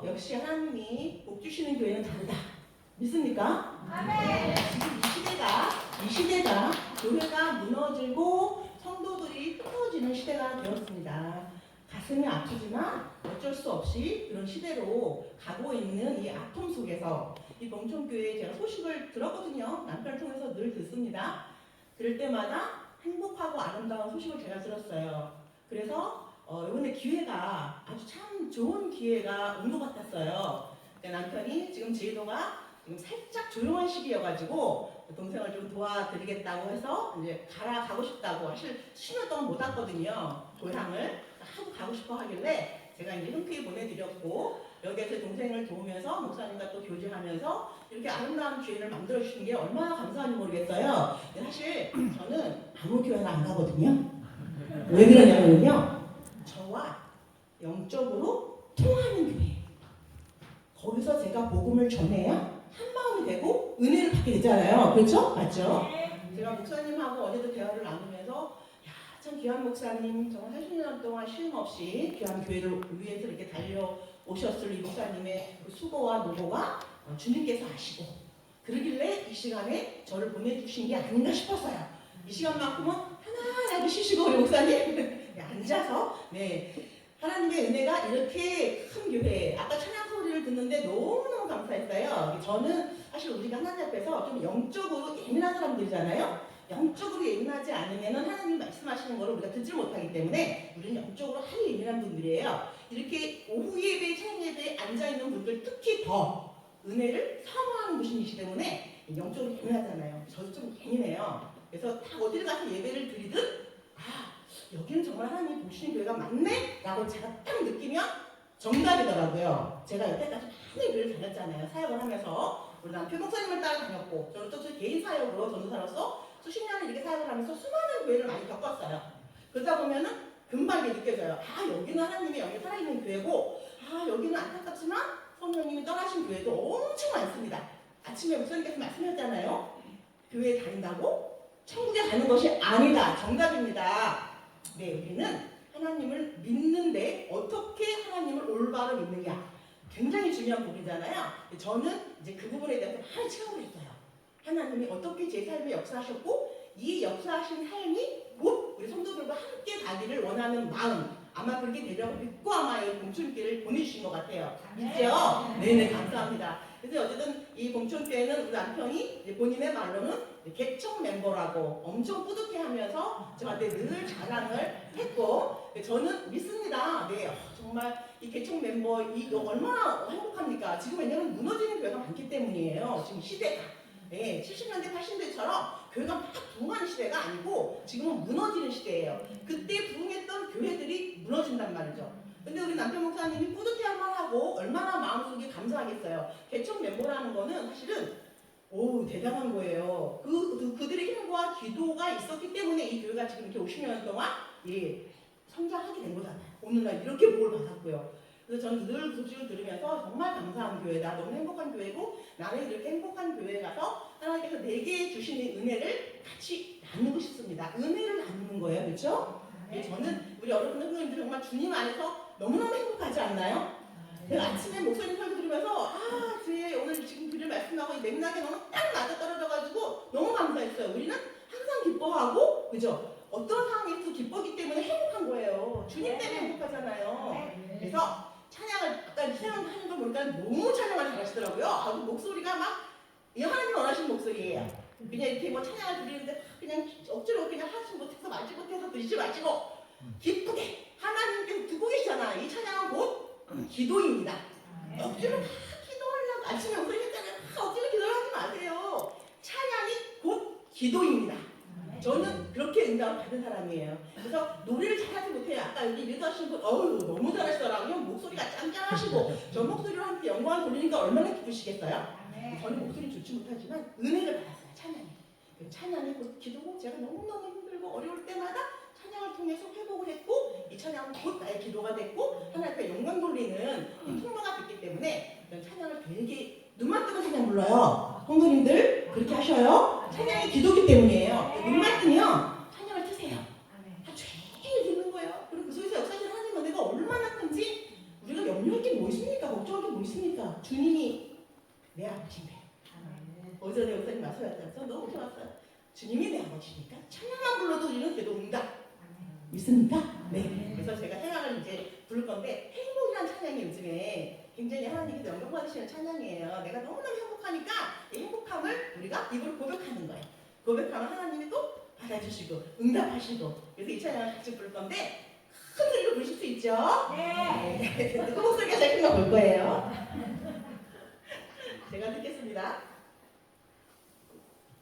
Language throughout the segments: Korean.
그래서 역시 하나님이 복 주시는 교회는 다르다. 믿습니까? 아멘. 지금 이 시대가 교회가 무너지고 성도들이 흩어지는 시대가 되었습니다. 가슴이 아프지만 어쩔 수 없이 그런 시대로 가고 있는 이 아픔 속에서 이 봉천교회에 제가 소식을 들었거든요. 남편을 통해서 늘 듣습니다. 그럴 때마다 행복하고 아름다운 소식을 제가 들었어요. 그래서 이번에 기회가 아주 참 좋은 기회가 온 것 같았어요. 남편이 지금 제도가 지금 살짝 조용한 시기여가지고 동생을 좀 도와드리겠다고 해서 이제 가고 싶다고. 사실 수년 동안 못 왔거든요. 고향을 하도 가고 싶어 하길래 제가 이제 흔쾌히 보내드렸고, 여기에서 동생을 도우면서 목사님과 또 교제하면서 이렇게 아름다운 기회를 만들어 주시는 게 얼마나 감사한지 모르겠어요. 사실 저는 아무 교회나 안 가거든요. 왜 그러냐면요, 저와 영적으로 통하는 교회, 거기서 제가 복음을 전해야 한 마음이 되고 은혜를 받게 되잖아요. 그렇죠? 맞죠? 제가 목사님하고 어제도 대화를 나누면서 참 귀한 목사님, 정말 40년 동안 쉼 없이 귀한 교회를 위해서 이렇게 달려오셨을 이 목사님의 그 수고와 노고가 주님께서 아시고, 그러길래 이 시간에 저를 보내주신 게 아닌가 싶었어요. 이 시간만큼은 편안하게 쉬시고 우리 목사님 앉아서 하나님의 은혜가 이렇게 큰 교회, 아까 찬양 소리를 듣는데 너무너무 감사했어요. 저는 사실 우리가 하나님 앞에서 좀 영적으로 예민한 사람들이잖아요. 영적으로 예민하지 않으면 하나님 말씀하시는 거를 우리가 듣지 못하기 때문에 우리는 영적으로 아주 예민한 분들이에요. 이렇게 오후 예배, 찬양 예배에 앉아있는 분들 특히 더 은혜를 사모하는 분이시기 때문에 영적으로 예민하잖아요. 저도 좀 예민해요. 그래서 딱 어디를 가서 예배를 드리든 여기는 정말 하나님이 보시는 교회가 맞네? 라고 제가 딱 느끼면 정답이더라고요. 제가 여태까지 많은 교회를 다녔잖아요. 사역을 하면서 우리 남편 목사님을 따라 다녔고, 저는 또 제 개인 사역으로 전도사로서 수십 년을 이렇게 사역을 하면서 수많은 교회를 많이 겪었어요. 그러다 보면은 금방 이게 느껴져요. 여기는 하나님의 영이 살아있는 교회고, 여기는 안타깝지만 성령님이 떠나신 교회도 엄청 많습니다. 아침에 목사님께서 말씀하셨잖아요. 교회에 다닌다고 천국에 가는 것이 아니다. 정답입니다. 우리는 하나님을 믿는데 어떻게 하나님을 올바로 믿느냐, 굉장히 중요한 부분이잖아요. 저는 이제 그 부분에 대해서 많이 체험을 했어요. 하나님이 어떻게 제 삶에 역사하셨고, 이 역사하신 삶이 곧 우리 성도들과 함께 가기를 원하는 마음, 아마 그렇게 되려고 믿고 아마 이 봉천교회를 보내주신 것 같아요. 있죠? 네네, 감사합니다. 그래서 어쨌든 이 봉천교회는 우리 남편이 본인의 말로는 개척 멤버라고 엄청 뿌듯해하면서 저한테 늘 자랑을 했고, 저는 믿습니다. 정말 이 개척 멤버 이거 얼마나 행복합니까? 지금 왜냐면 무너지는 교회가 많기 때문이에요. 지금 시대가 70년대 80년대처럼 교회가 막 부흥하는 시대가 아니고 지금은 무너지는 시대예요. 그때 부흥했던 교회들이 무너진단 말이죠. 근데 우리 남편 목사님이 뿌듯해할만 하고 얼마나 마음속에 감사하겠어요. 개척 멤버라는 거는 사실은 대단한 거예요. 그들의 힘과 기도가 있었기 때문에 이 교회가 지금 이렇게 50년 동안 성장하게 된 거잖아요. 오늘날 이렇게 복을 받았고요. 그래서 저는 늘 그 소식을 들으면서 정말 감사한 교회다, 너무 행복한 교회고, 나는 이렇게 행복한 교회에 가서 하나님께서 내게 주시는 은혜를 같이 나누고 싶습니다. 은혜를 나누는 거예요. 그렇죠? 저는 우리 여러분 성도님들 정말 주님 안에서 너무너무 행복하지 않나요? 내가 아침에 목사님 설교 들으면서 주의 오늘 지금 드릴 말씀하고 맥락에 너무 딱 맞아 떨어져가지고 너무 감사했어요. 우리는 항상 기뻐하고, 그죠? 어떤 상황에서 기쁘기 때문에 행복한 거예요. 주님 때문에 행복하잖아요. 그래서 찬양을 아까 찬양하는 거 보니까 너무 찬양을 잘하시더라고요. 목소리가 막 하나님 원하시는 목소리예요. 그냥 이렇게 뭐 찬양을 드리는데 그냥 억지로 그냥 하지 못해서 말지 못해서 드시지 마시고 기쁘게 하나님께서 듣고 계시잖아. 이 찬양은 곧 기도입니다. 억지로 다 기도하려고 아침에 오셨잖아요. 억지로 기도하지 마세요. 찬양이 곧 기도입니다. 저는 그렇게 응답을 받은 사람이에요. 그래서 노래를 잘하지 못해요. 아까 여기 리더하신 분, 너무 잘하시더라고요. 목소리가 짱짱하시고, 저 목소리로 함께 영광을 돌리니까 얼마나 기쁘시겠어요? 저는 목소리 좋지 못하지만 은혜를 받았어요. 찬양이 곧 기도고, 제가 너무너무 힘들고 어려울 때마다 찬양을 통해서 회복을 했고, 이 찬양은 곧 나의 기도가 됐고, 하나님께 영광 돌리는 통로가 됐기 때문에 찬양을 되게 눈만 뜨고 찬양 불러요. 성도님들 그렇게 하셔요? 찬양이 기도기 때문이에요. 눈만 뜨면 찬양을 트세요. 제일 듣는 거예요. 그리고 그 속에서 역사하시는 하나님 은혜가 얼마나 큰지 우리가 염려할 게 뭐 있습니까? 걱정할 게 아버지인데. 오전에 목사님 말씀하셨죠? 너무 좋았어요. 주님이 내 아버지니까 찬양만 불러도 우리는 기도합니다. 믿습니까? 네. 그래서 제가 찬양을 이제 부를 건데 행복이라는 찬양이 요즘에 굉장히 하나님께 영광받으시는 찬양이에요. 내가 너무너무 행복하니까 이 행복함을 우리가 입으로 고백하는 거예요. 고백하면 하나님이 또 받아주시고 응답하시고. 그래서 이 찬양을 같이 부를 건데 큰 소리로 부르실 수 있죠? 네. 그 목소리가 제일 큰 거 볼 거예요. 제가 듣겠습니다.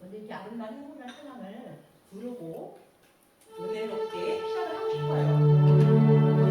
먼저 이렇게 아름다운 행복한 찬양을 부르고 은혜롭게 시작을 하고 싶어요.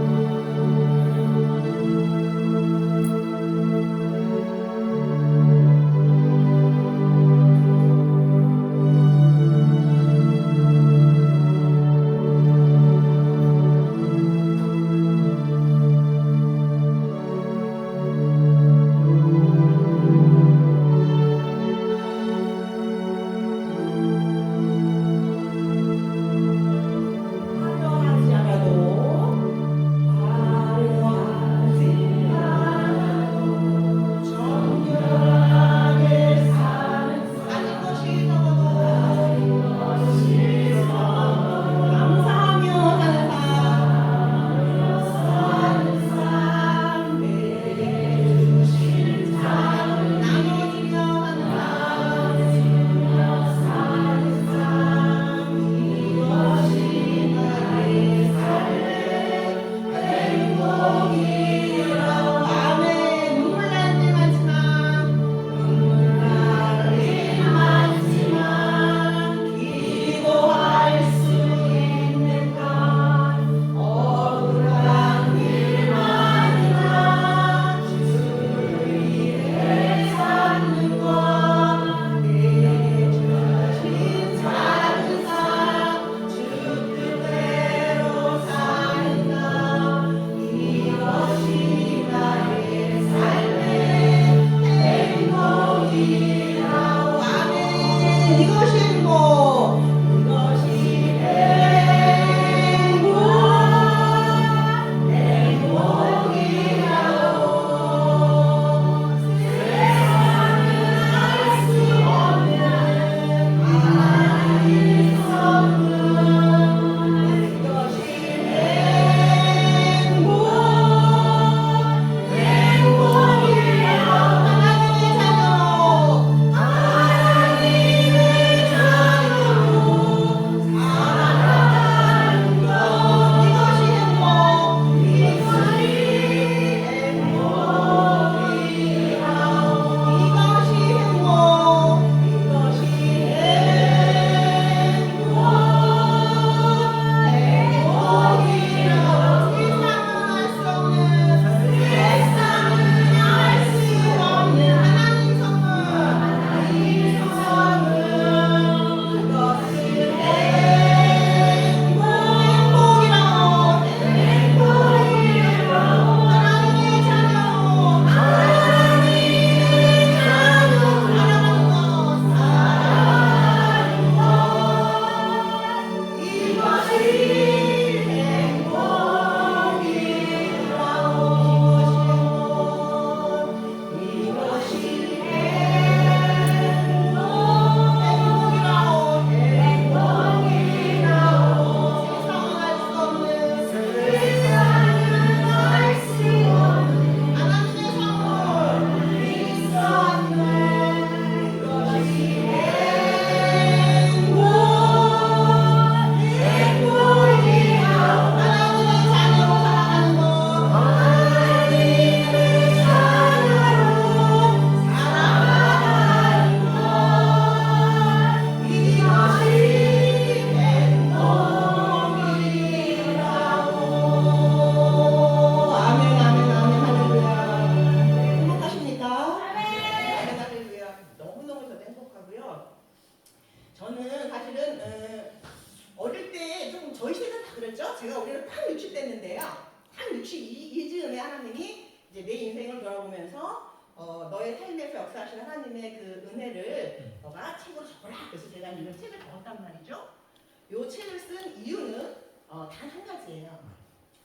너의 삶에서 역사하시는 하나님의 그 은혜를 너가 책으로 적어라. 그래서 제가 이런 책을 적었단 말이죠. 이 책을 쓴 이유는 단 한 가지예요.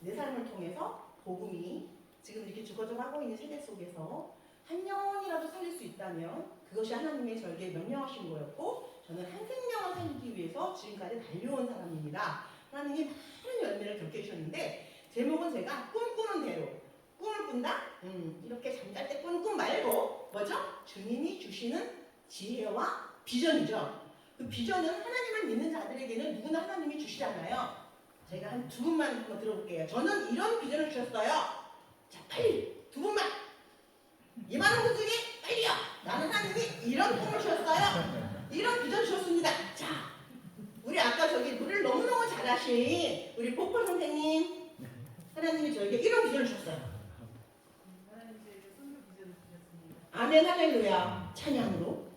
내 삶을 통해서 복음이 지금 이렇게 죽어져 가고 있는 세대 속에서 한 영혼이라도 살릴 수 있다. 있다면 그것이 하나님의 저에게 명령하신 거였고 저는 한 생명을 살기 위해서 지금까지 달려온 사람입니다. 하나님이 많은 열매를 겪게 해주셨는데 제목은 제가 꿈꾸는 대로 꿈을 꾼다? 이렇게 잠잘 때 꾸는 꿈 말고 뭐죠? 주님이 주시는 지혜와 비전이죠. 그 비전은 하나님을 믿는 자들에게는 누구나 하나님이 주시잖아요. 제가 한 두 분만 한번 들어볼게요. 저는 이런 비전을 주셨어요. 자, 빨리 두 분만. 이 많은 분 중에 빨리요. 나는 하나님이 이런 꿈을 주셨어요. 이런 비전 주셨습니다. 자, 우리 아까 저기 노래를 너무너무 잘하신 우리 보컬 선생님, 하나님이 저에게 이런 비전을 주셨어요. 아멘 할렐루야. 찬양으로.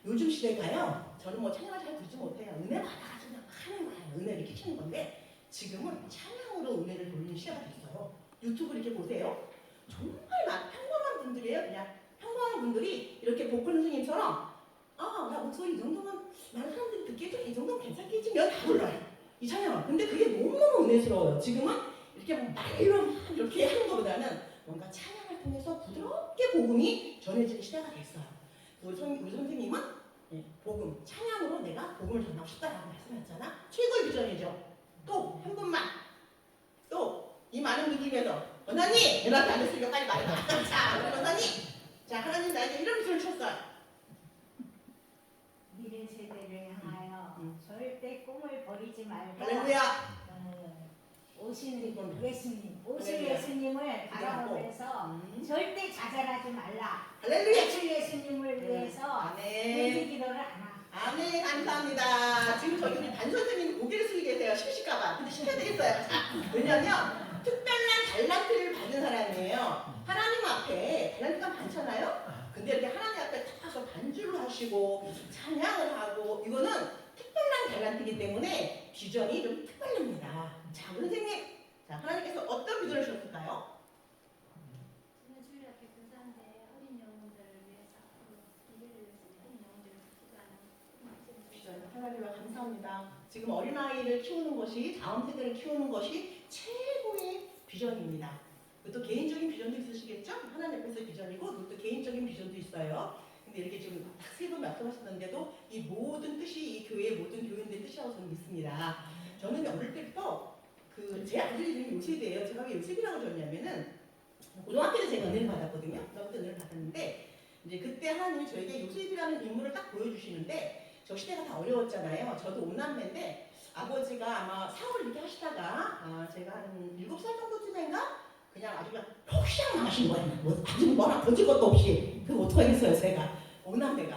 요즘 시대가요. 저는 뭐 찬양을 잘 부르지 못해요. 은혜 받아가지고 그냥 하는 거예요. 은혜를 끼치는 건데 지금은 찬양으로 은혜를 돌리는 시대가 됐어요. 유튜브 이렇게 보세요. 정말 평범한 분들이에요. 그냥 평범한 분들이 이렇게 보컬 선생님처럼 나 목소리 이 정도면 많은 사람들이 듣기에도 이 정도면 괜찮겠지면 다 불러요. 이 찬양을. 근데 그게 너무너무 은혜스러워요. 지금은 이렇게 말로 이렇게 하는 것보다는 뭔가 찬양을 통해서 부드럽게 복음이 전해지는 시대가 됐어요. 우리 선생님은 복음, 찬양으로 내가 복음을 전하고 싶다라고 말씀하셨잖아. 최고의 비전이죠. 또 한 분만. 또 이 많은 분들 중에서 원사님! 연락이 안 됐으니까 빨리 말해봐. 자, 우리 원사님! 자, 하나님 나에게 이런 비전을 주셨어요. 미래 세대를 향하여 절대 꿈을 버리지 말고 할렐루야! 오신 할렐루야. 예수님을 바라보면서 절대 좌절하지 말라. 할렐루야! 예수님을 위해서 아멘. 기도를 하나. 아멘. 감사합니다. 지금 저기 우리 반 선생님 고개를 숙이고 계세요. 쉬실까봐. 근데 쉬어야 되겠어요. 자, 왜냐면 특별한 달란트를 받은 사람이에요. 하나님 앞에 달란트가 많잖아요. 근데 이렇게 하나님 앞에 딱 가서 반주를 하시고 찬양을 하고 이거는 특별한 달란트이기 때문에 비전이 좀 특별합니다. 자, 우리 선생님. 자, 하나님께서 어떤 비전을 주셨을까요? 저는 주일 앞에 근사한데 어린 영혼들을 위해서 기회를 위해서 어린 영혼들을 기도하는 비전. 하나님과 감사합니다. 지금 어린아이를 키우는 것이 다음 세대를 키우는 것이 최고의 비전입니다. 또 개인적인 비전도 있으시겠죠? 하나님 앞에서의 비전이고 또 개인적인 비전도 있어요. 근데 이렇게 지금 딱 세 번 말씀하셨는데도 이 모든 뜻이 이 교회의 모든 교인들의 뜻이라고 저는 믿습니다. 저는 어릴 때부터 제 아들이 이름이 요셉이에요. 제가 왜 요셉이라고 지었냐면은 고등학교 때 제가 은혜를 받았거든요. 고등학교 때 은혜를 받았는데 이제 그때 하나님이 저에게 요셉이라는 인물을 딱 보여주시는데 저 시대가 다 어려웠잖아요. 저도 5남매인데 아버지가 아마 사업을 이렇게 하시다가 제가 한 7살 정도쯤인가 그냥 아주 그냥 폭시한 망하신 거예요. 뭐 아주 뭐라 던질 것도 없이. 그럼 어떡하겠어요 제가. 5남매가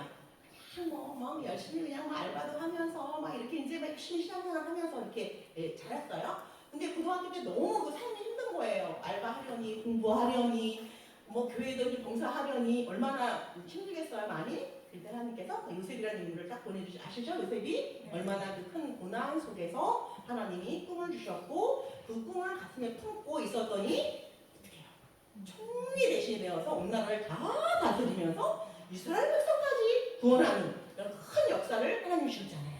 그냥 막 열심히 그냥 막 알바도 하면서 막 이렇게 이제 막 열심히 신앙생활 하면서 이렇게 자랐어요. 근데 고등학교 때 너무 그 삶이 힘든 거예요. 알바하려니 공부하려니 뭐 교회도 이제 봉사하려니 얼마나 힘들겠어요 많이. 그때 하나님께서 요셉이라는 인물을 딱 아시죠? 요셉이 얼마나 그 큰 고난 속에서 하나님이 꿈을 주셨고 그 꿈을 가슴에 품고 있었더니 어떻게 해요? 총리 대신이 되어서 온 나라를 다 다스리면서 이스라엘 백성까지 구원하는 이런 큰 역사를 하나님이 주셨잖아요.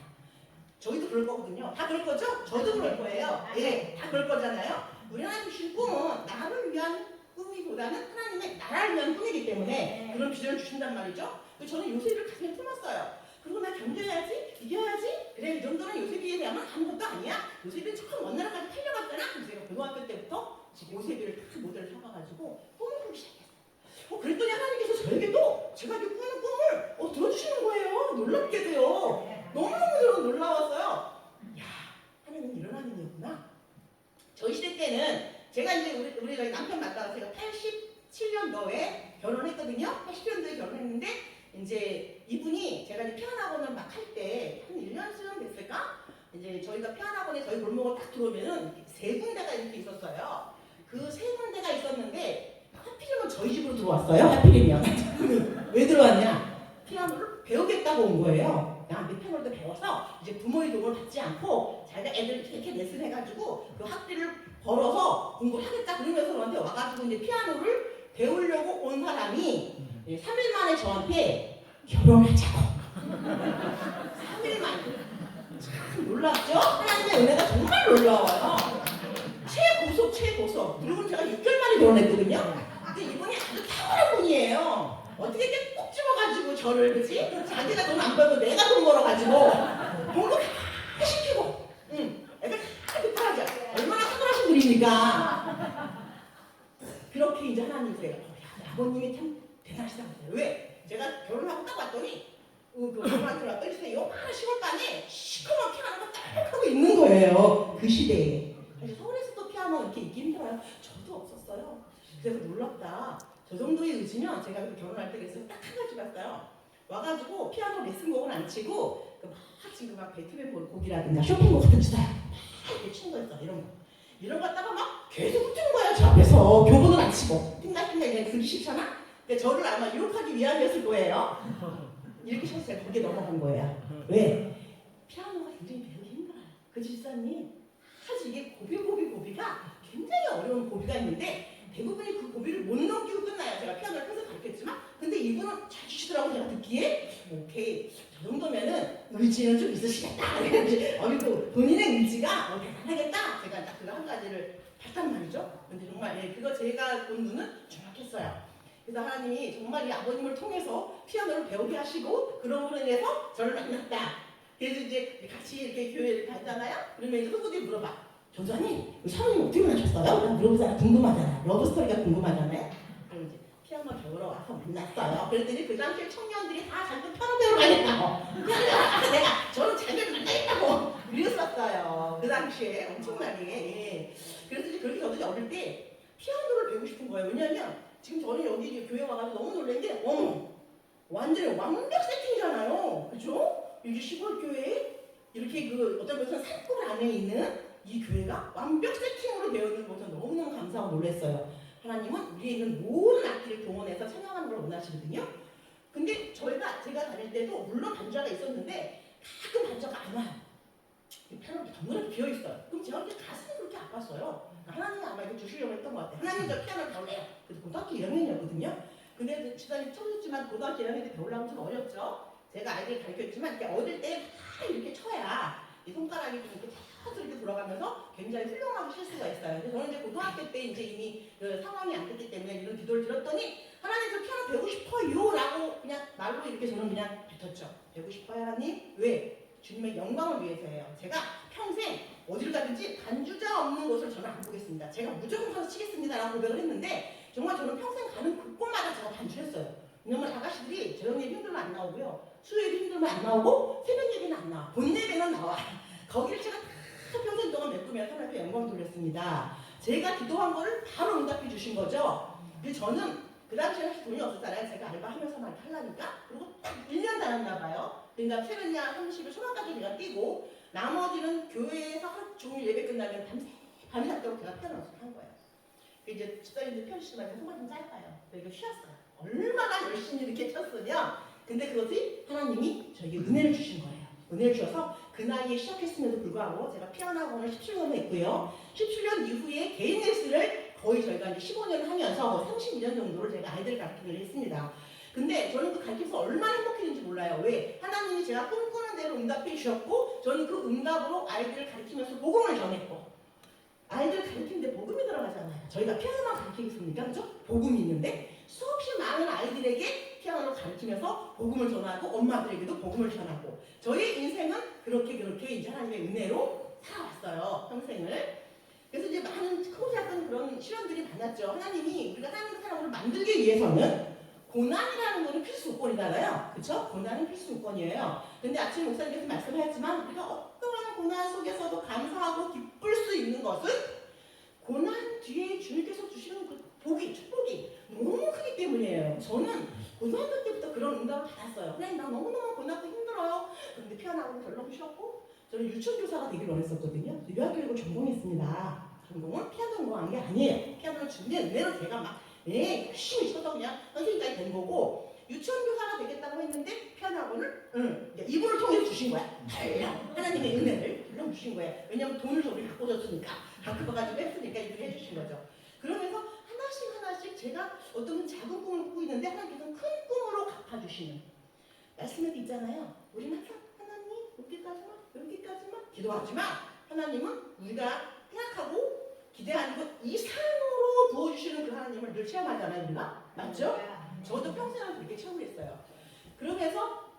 저희도 그럴 거거든요. 다 그럴 거죠? 저도 그럴 거예요. 예, 다 그럴 거잖아요. 우리 하나님 주신 꿈은 나를 위한 꿈이보다는 하나님의 나라를 위한 꿈이기 때문에 그런 비전을 주신단 말이죠. 저는 요셉을 가슴에 품었어요. 그리고 나 견뎌야지, 이겨야지. 그래, 이 정도는 요셉이에 대하면 아무것도 아니야. 요셉은 처음 먼 나라까지 팔려갔잖아. 그래서 제가 고등학교 때부터 요셉이를 딱 모델을 삼아가지고 꿈을 꾸기 시작했어요. 그랬더니 하나님께서 저에게도 제가 이렇게 꾸는 꿈을 들어주시는 거예요. 놀랍게도요. 너무너무 놀라웠어요. 야, 하나님 이런 하나님이었구나. 저희 시대 때는 제가 이제 우리 저희 남편 만나서 제가 87년도에 결혼했거든요. 87년도에 결혼했는데 이제 이분이 제가 이제 피아노학원을 막 할 때 한 1년쯤 됐을까? 이제 저희가 피아노학원에 저희 골목을 딱 들어오면은 세 군데가 이렇게 있었어요. 그 세 군데가 있었는데 하필이면 저희 집으로 들어왔어요. 하필이면 왜 들어왔냐? 피아노를 배우겠다고 온 거예요. 내 피아노를 배워서 이제 부모의 도움을 받지 않고 자기가 애들 이렇게 레슨 해가지고 그 학비를 벌어서 공부를 하겠다 그러면서 저한테 와가지고 이제 피아노를 배우려고 온 사람이 3일 만에 저한테 결혼하자고. 3일 만에. 참 놀랍죠? 하나님의 은혜가 정말 놀라워요. 최고속. 그리고 제가 6개월 만에 결혼했거든요. 근데 이분이 아주 탁월한 분이에요. 어떻게 이렇게 꼭 집어가지고 저를 그지? 자기가 돈 안 벌고 내가 돈 벌어가지고 공부 다 시키고 애들 다 급하죠. 얼마나 하늘하신 분입니까? 그렇게 이제 하나님께서 아버님이 참 대단하시다고 했어요. 왜? 제가 결혼하고 딱 왔더니 그 결혼하고 왔더니 요만한 시골방에 시커먼 피아노가 딱 하고 있는 거예요. 그 시대에. 서울에서도 피아노 이렇게 있기 힘들어요. 저도 없었어요. 그래서 놀랍다. 저 정도의 의지면 제가 그 결혼할 때 그래서 딱 한 가지 봤어요. 와가지고 피아노 레슨곡은 안 치고 지금 막 베토벤 곡이라든가 쇼팽곡 같은 주사요. 막 이렇게 치는 거 있어. 이런 거 갖다가 막 계속 훑는 거야. 저 앞에서 교본을 안 치고 띵가띵가 그냥 듣기 싫잖아. 근데 저를 아마 유혹하기 위함이었을 거예요. 이렇게 쳤어요. 거기에 넘어간 거예요. 왜? 피아노가 굉장히 배우기 힘들어요. 그 집사님 아주 이게 고비가 굉장히 어려운 고비가 있는데 대부분이 그 고비를 못 넘기고 끝나요. 제가 피아노를 계속 가르쳤지만 근데 이분은 잘 치시더라고. 제가 듣기에 오케이 저 정도면은 의지는 좀 있으시겠다. 또 본인의 의지가 대단하겠다. 제가 딱 그거 한 가지를 봤단 말이죠. 근데 정말 그거 제가 본 눈은 정확했어요. 그래서 하나님이 정말 이 아버님을 통해서 피아노를 배우게 하시고 그런 으로 인해서 저를 만났다. 그래서 이제 같이 이렇게 교회를 가잖아요. 그러면 이제 후보들이 물어봐. 전사님, 사모님 어떻게 만나셨어요? 물어보잖아. 궁금하잖아요. 러브스토리가 궁금하잖아요. 그럼 이제 피아노 배우러 와서 만났어요. 그랬더니 그 당시에 청년들이 다 자기 피아노 배우러 가겠다고. 저는 자기를 만나겠다고 그랬었어요. 그 당시에 엄청나게. 예. 그래서 이제 그렇게 저도 어릴 때 피아노를 배우고 싶은 거예요. 왜냐하면 지금 저는 여기 교회 와가지고 너무 놀란 게 완전히 완벽 세팅이잖아요. 그죠? 이게 시골 교회에 이렇게 그 어떤 것은 산골 안에 있는 이 교회가 완벽 세팅으로 되어 있는 것은 너무너무 감사하고 놀랐어요. 하나님은 우리에 있는 모든 악기를 동원해서 찬양하는 걸 원하시거든요. 근데 제가 다닐 때도 물론 반주가 있었는데 가끔 반주가 안 와요. 피아노가 덩그러니 비어 있어요. 그럼 제가 그렇게 가슴이 그렇게 아팠어요. 하나님이 아마 이거 주시려고 했던 것 같아요. 하나님 저 피아노를 배울래요. 그래서 고등학교 1학년이었거든요. 근데 집사님 쳐줬지만 고등학교 1학년 때 배우려면 좀 어렵죠. 제가 아이들 가르쳤지만 이렇게 어릴 때 다 이렇게 쳐야 이 손가락이 좀 이렇게 탁 이렇게 돌아가면서 굉장히 훌륭하게 칠 수가 있어요. 그래서 저는 이제 고등학교 때 이제 이미 그 상황이 안 됐기 때문에 이런 기도를 들었더니 하나님 저 피아노 배우고 싶어요 라고 그냥 말로 이렇게 저는 그냥 뱉었죠. 배우고 싶어요 하나님? 왜? 주님의 영광을 위해서예요. 제가 평생 어디를 가든지 반주자 없는 곳을 저는 안 보겠습니다. 제가 무조건 가서 치겠습니다라고 고백을 했는데 정말 저는 평생 가는 곳마다 제가 반주했어요. 왜냐면 아가씨들이 저녁에 힘들면 안 나오고요. 수요일에 힘들면 안 나오고 새벽 예배는 안 나와. 본 예배는 나와. 거기를 제가 다 평생 동안 메꾸면서 하나님께 영광 돌렸습니다. 제가 기도한 거를 바로 응답해 주신 거죠. 근데 저는 그 당시에 사실 돈이 없었잖아요. 제가 알바하면서만 이렇게 하려니까. 그리고 딱 1년 다녔나 봐요. 그러니까 새벽이야 30일 초반까지 제가 뛰고 나머지는 교회에서 하루 종일 예배 끝나면 밤새도록 제가 피아노 연습한 거예요. 이제 집사님들 피아노 치면서 손을 좀 짧아요. 그래서 쉬었어요. 얼마나 열심히 이렇게 쳤으면 근데 그것이 하나님이 저에게 은혜를 주신 거예요. 은혜를 주셔서 그 나이에 시작했음에도 불구하고 제가 피아노 학원을 17년 했고요. 17년 이후에 개인 레슨을 거의 저희가 이제 15년 하면서 32년 정도를 제가 아이들을 가르치기를 했습니다. 근데 저는 그 가르쳐서 얼마나 행복했는지 몰라요. 왜? 하나님이 제가 꿈꾸는 대로 응답해 주셨고 저는 그 응답으로 아이들을 가르치면서 복음을 전했고 아이들 가르치는데 복음이 들어가잖아요. 저희가 피아노만 가르치겠습니까? 그죠? 복음이 있는데 수없이 많은 아이들에게 피아노를 가르치면서 복음을 전하고 엄마들에게도 복음을 전하고 저의 인생은 그렇게 이제 하나님의 은혜로 살아왔어요. 평생을. 그래서 이제 많은 크고 작은 그런 시련들이 많았죠. 하나님이 우리가 하나님의 사람을 만들기 위해서는 고난이라는 것은 필수 요건이잖아요. 그렇죠? 고난은 필수 요건이에요. 근데 아침에 목사님께서 말씀하셨지만 우리가 어떠한 고난 속에서도 감사하고 기쁠 수 있는 것은 고난 뒤에 주님께서 주시는 그 복이, 축복이 너무 크기 때문이에요. 저는 고등학교 때부터 그런 응답을 받았어요. 하나님 나 너무너무 고난도 힘들어요. 그런데 피아노를 별로 싫었고 저는 유치원교사가 되길 원했었거든요. 유아교육을 전공했습니다. 전공은 피아노 전공한 게 아니에요. 피아노를 주는 은혜로 제가 막 열심히 쳐서 그냥 선생님까지 된 거고 유치원 교사가 되겠다고 했는데 피아노 학원을 이분을 통해서 주신 거야. 하나님의 은혜를 주신 거예요. 왜냐면 돈을 저기 갖고 줬으니까 갖고 가지고 했으니까 이렇게 해주신 거죠. 그러면서 하나씩 제가 어떤 작은 꿈을 꾸고 있는데 하나님께서는 큰 꿈으로 갚아주시는 말씀에도 있잖아요. 우리는 항상 하나님 여기까지만 기도하지만 하나님은 우리가 생각하고 기대하는 것 이상으로 부어주시는 그 하나님을 늘 체험하잖아요. 우리가 맞죠? 저도 평생을 그렇게 체험을 했어요. 그러면서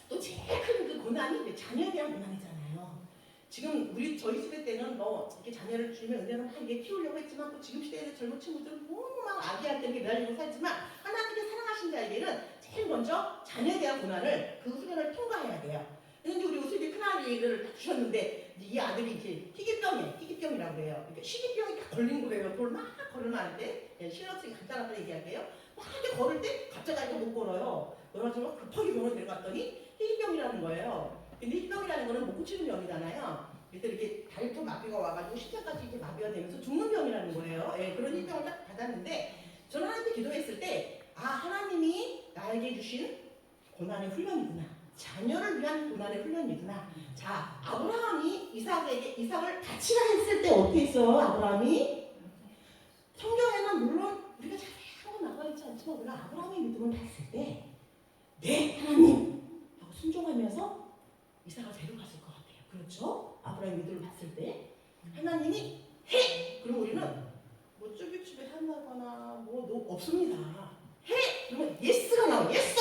또 제일 큰 그 고난이 이제 자녀에 대한 고난이잖아요. 지금 저희 시대 때는 뭐 이렇게 자녀를 주면 은혜는 막 이게 키우려고 했지만 또 지금 시대의 젊은 친구들은 너무 막 아기한테 이렇게 매달리고 살지만 하나님께 사랑하신 자에게는 제일 먼저 자녀에 대한 고난을 그 훈련을 통과해야 돼요. 그런데 우리 우슬이 큰아이를 딱 주셨는데 이 아들이 이제 희귀병이라고 해요. 그러니까 희귀병이 딱 걸린 거예요. 돌 막 걸으면 안 돼. 신학생이 간단하다 얘기할게요. 막 이렇게 걸을 때 갑자기 아이가 못 걸어요. 그래가지고 급하게 병원에 데려갔더니 희귀병이라는 거예요. 근데 희귀병이라는 거는 못 고치는 병이잖아요. 그래서 이렇게 다리쪽 마비가 와가지고 신장까지 이렇게 마비가 되면서 죽는 병이라는 거예요. 예, 그런 희귀병을 딱 받았는데 저는 하나님께 기도했을 때 아, 하나님이 나에게 주신 고난의 훈련이구나. 자녀를 위한 고난의 훈련이구나. 자, 아브라함이 이삭을 바치라 했을 때 어떻게 했어요? 아브라함이 성경에는 물론 우리가 잘 하고 나가 있지 않지만 우리가 아브라함의 믿음을 봤을 때 네, 하나님 하고 순종하면서 이삭을 데려갔을 것 같아요. 그렇죠? 아브라함의 믿음을 봤을 때 하나님이 해! 그럼 우리는 뭐 쭈비쭈비 한다거나 뭐 없습니다. 해! 그러면 예스가 나와요. 예스!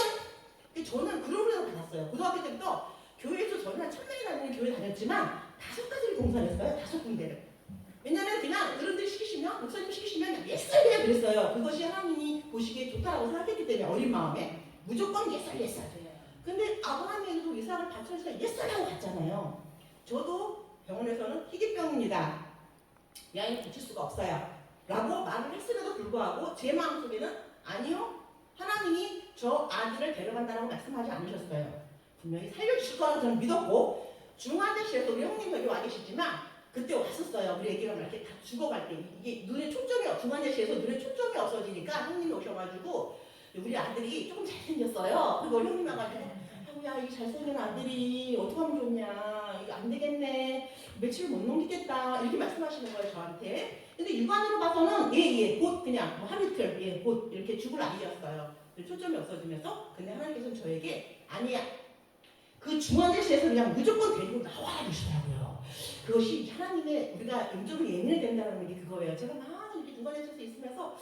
저는 그런 훈련을 받았어요. 고등학교 때부터 교회에서 저는 한 1000명이 다니는 교회 다녔지만 5가지를 봉사를 했어요. 5군데를. 왜냐면 그냥 어른들 시키시면 목사님 시키시면 예스 그냥 그랬어요. 그것이 하나님이 보시기에 좋다라고 생각했기 때문에 어린 마음에 무조건 예스. 근데 아브라함에게도 이삭을 바쳐서 예스라고 갔잖아요. 저도 병원에서는 희귀병입니다. 이 아이는 고칠 수가 없어요. 라고 말을 했음에도 불구하고 제 마음속에는 아니요. 하나님이 저 아들을 데려간다고 말씀하지 않으셨어요. 분명히 살려주실 거라고 저는 믿었고 중환자실에서 우리 형님 여기 와 계시지만 그때 왔었어요. 우리 애기가 이렇게 다 죽어갈 때 이게 중환자실에서 눈에 초점이 없어지니까 형님이 오셔가지고 우리 아들이 조금 잘생겼어요. 그리고 형님 와가지고 야, 이 잘생긴 아들이 어떻게 하면 좋냐, 이거 안 되겠네, 며칠 못 넘기겠다 이렇게 말씀하시는 거예요 저한테. 근데 육안으로 봐서는 곧 그냥 뭐 하루 이틀 곧 이렇게 죽을 아이였어요. 초점이 없어지면서 근데 하나님께서는 저에게 아니야, 그 중환자실에서 그냥 무조건 데리고 나와 주시더라고요. 그것이 하나님의 우리가 영적으로 예민해야 된다는 게 그거예요. 제가 막 이렇게 중환자실에 있으면서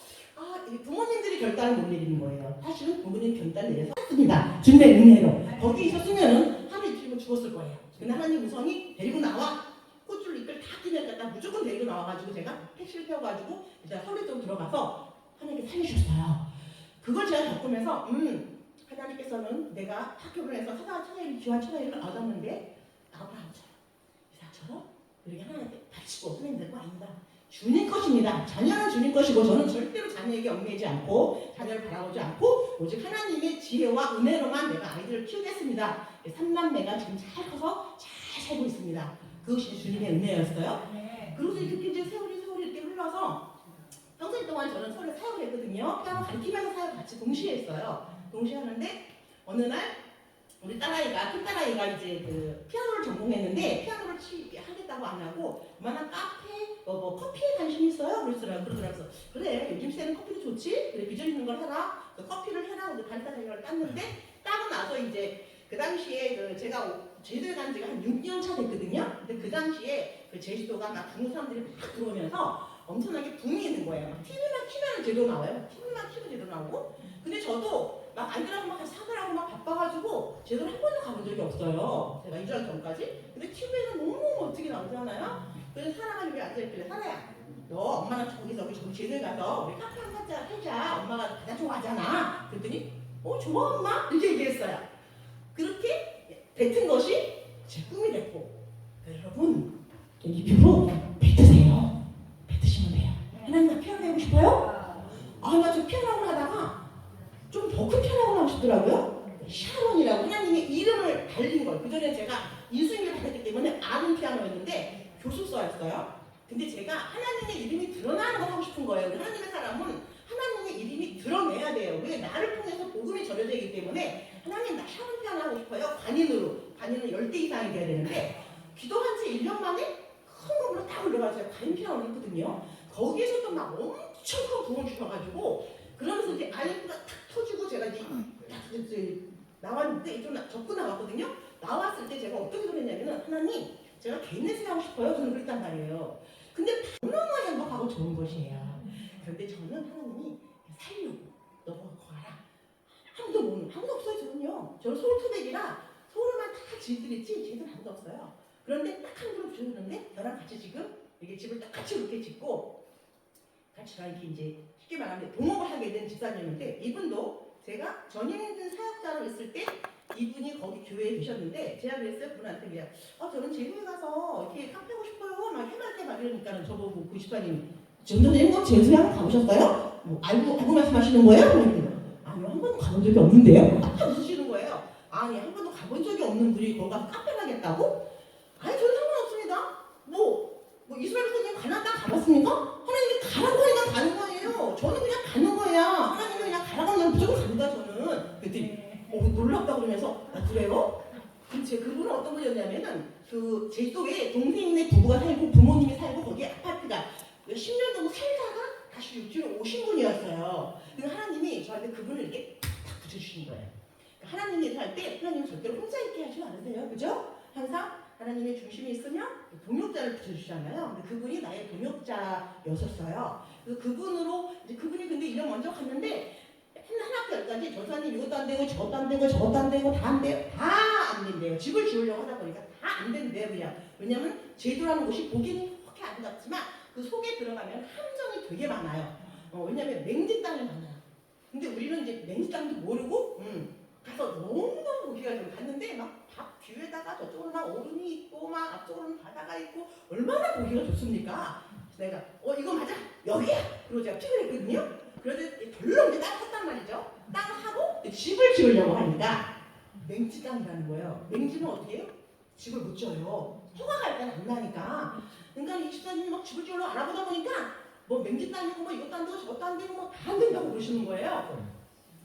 부모님들이 결단을 못 내리는 거예요. 사실은 부모님 결단 내려서 했습니다. 주님의 은혜로. 거기 있었으면은 하루 이틀이면 죽었을 거예요. 근데 하나님 우선이 데리고 나와. 꽃줄 이끌 다 끼내다가 무조건 데리고 나와가지고 제가 택시를 태워가지고 일단 서울에 좀 들어가서 하나님께 살려주셨어요. 그걸 제가 겪으면서 하나님께서는 내가 학교를 해서 귀한 천하일을 얻었는데 아브라함처럼 이삭처럼 이렇게 하나님께 바치고 하나님 될 거 아닙니다. 주님 것입니다. 자녀는 주님 것이고 저는 절대로 자녀에게 얽매이지 않고 자녀를 바라보지 않고 오직 하나님의 지혜와 은혜로만 내가 아이들을 키우겠습니다. 3남매가 지금 잘 커서 잘 살고 있습니다. 그것이 주님의 은혜였어요. 그리고 이렇게 이제 세월이 이렇게 흘러서 평생 동안 저는 서울에 사역을 했거든요. 피아노 가르치면서 사역 같이 동시에 했어요. 동시에 하는데 어느 날 우리 딸아이가 큰 딸아이가 이제 그 피아노를 전공했는데 피아노를 하겠다고 안 하고 얼마나 카페 뭐 커피에 관심이 있어요. 그러더라고요. 그래 요즘 시대는 커피도 좋지. 그래 비전 있는 걸 해라. 커피를 해라. 바리스타 자격을 땄는데 따고 나서 이제 그 당시에 제가 제주도에 간 지가 한 6년 차 됐거든요. 근데 그 당시에 그 제주도가 막 중국 사람들이 막 들어오면서 엄청나게 붐이 있는 거예요. TV만 키면 제대로 나와요. TV만 키면 제대로 나오고. 근데 저도 막 아이들하고 막 사느라고 막 바빠가지고 제대로 한 번도 가본 적이 없어요. 제가 이주하기 전까지. 근데 TV에는 너무 멋지게 나오잖아요. 그래서 사람이 여기 앉아있길래 사나야, 너 엄마랑 저기 제주도에 가서 우리 카페 한 잔 하자. 엄마가 가장 좋아하잖아. 그랬더니 좋아 엄마? 이렇게 얘기했어요. 그렇게 뱉은 것이 제 꿈이 됐고 여러분 입으로 뱉으세요. 뱉으시면 돼요. 하나님 나 피아노 배우고 싶어요? 나 저 피아노 하다가 좀 더 큰 피아노 하고 싶더라고요. 샤론이라고 하나님의 이름을 달린 거예요. 그전에 제가 인수인을 받았기 때문에 아는 피아노였는데 교수서였어요. 근데 제가 하나님의 이름이 드러나는 걸 하고 싶은 거예요. 하나님의 사람은 하나님의 이름이 드러내야 돼요. 왜? 나를 통해서 복음이 전해지기 때문에 하나님 나 샤론 피아노 하고 싶어요. 관인은 10대 이상이 돼야 되는데 기도한 지 1년 만에 큰 건물로 딱 올려가지고 관인 피아노를 했거든요. 거기에서도 막 엄청 큰 부흥을 주셔가지고 그러면서 이제 아이가 탁 터지고 제가 이제 나왔는데 좀 접고 나왔거든요. 나왔을 때 제가 어떻게 그랬냐면은 하나님 제가 개인의 세하고 싶어요. 저는 그랬단 말이에요. 근데 너무나 행복하고 좋은 것이에요. 그런데 저는 하나님이 살려고 너가 가라. 아무도 없어요 저는요. 없어요. 저는 서울토백이라 서울만 다 지들있지 쟤들 아무도 없어요. 그런데 딱 한 그룹 주는데 저랑 같이 지금 이게 집을 딱 같이 이렇게 짓고 같이 이렇게 이제 쉽게 말하면 동업을 하게 된 집사님인데 이분도 제가 전임 사역자로 있을 때 이분이 거기 교회에 계셨는데 제가 그랬어요. 그분한테 그냥 저는 제주에 가서 이렇게 카페하고 싶어요. 막 해맑게 막 이러니까는 저보고 그 집사님 전도님 꼭 제주에 한번 가보셨어요? 뭐 알고 말씀하시는 거예요? 아니요 한 번도 가본 적이 없는데요. 딱 웃으시는 거예요. 아니 한 번도 가본 적이 없는 분이 거기 가서 카페를 하겠다고? 아니 저는 상관없습니다. 뭐 이스라엘 선생님 가나안 땅 가봤습니까? 하나님이 가라고 하니까 가는 거예요. 저는 그냥 가는 거야. 하나님이 그냥 가라고 하면 무조건 간다 저는. 그랬더니 놀랍다고 그러면서 그래요? 그분은 어떤 분이었냐면은 그 제주도에 동생네 부부가 살고 부모님이 살고 거기에 아파트가 10년 정도 살다가 다시 육지로 오신 분이었어요. 근데 하나님이 저한테 그분을 이렇게 탁 붙여주신 거예요. 그러니까 하나님이 일할 때 하나님은 절대로 혼자 있게 하지 않으세요. 그죠? 항상 하나님의 중심이 있으면 동역자를 붙여주잖아요. 근데 그분이 나의 동역자였었어요. 그래서 그분으로 이제 그분이 근데 1년 먼저 갔는데 하나부터 열까지 전사님 이것도 안 되고 저것도 안 되고 저것도 안 되고 다 안 돼요. 다 안 된대요. 집을 지으려고 하다 보니까 다 안 된대요. 그냥 왜냐면 제주라는 곳이 보기는 그렇게 아름답지만 그 속에 들어가면 함정이 되게 많아요. 왜냐면 맹지 땅이 많아요. 근데 우리는 이제 맹지 땅도 모르고 가서 너무너무 보기가 좀 갔는데 막 밥 뒤에다가 저쪽으로 막 오름이 있고 막 앞쪽으로는 바다가 있고 얼마나 보기가 좋습니까? 그래서 내가 이거 맞아 여기야. 그리고 제가 픽을 했거든요. 그런데 별로 이제 땅 샀단 말이죠. 땅 하고 집을 지으려고 하니까 맹지 땅이라는 거예요. 맹지는 어떻게 해요? 집을 못 지어요. 허가가 일단 안 나니까. 그러니까 이 집사님이 막 집을 지으려고 알아보다 보니까 뭐 맹지 땅이고 뭐 이것도 안 되고 저것도 안 되고 뭐 다 안 된다고 그러시는 거예요.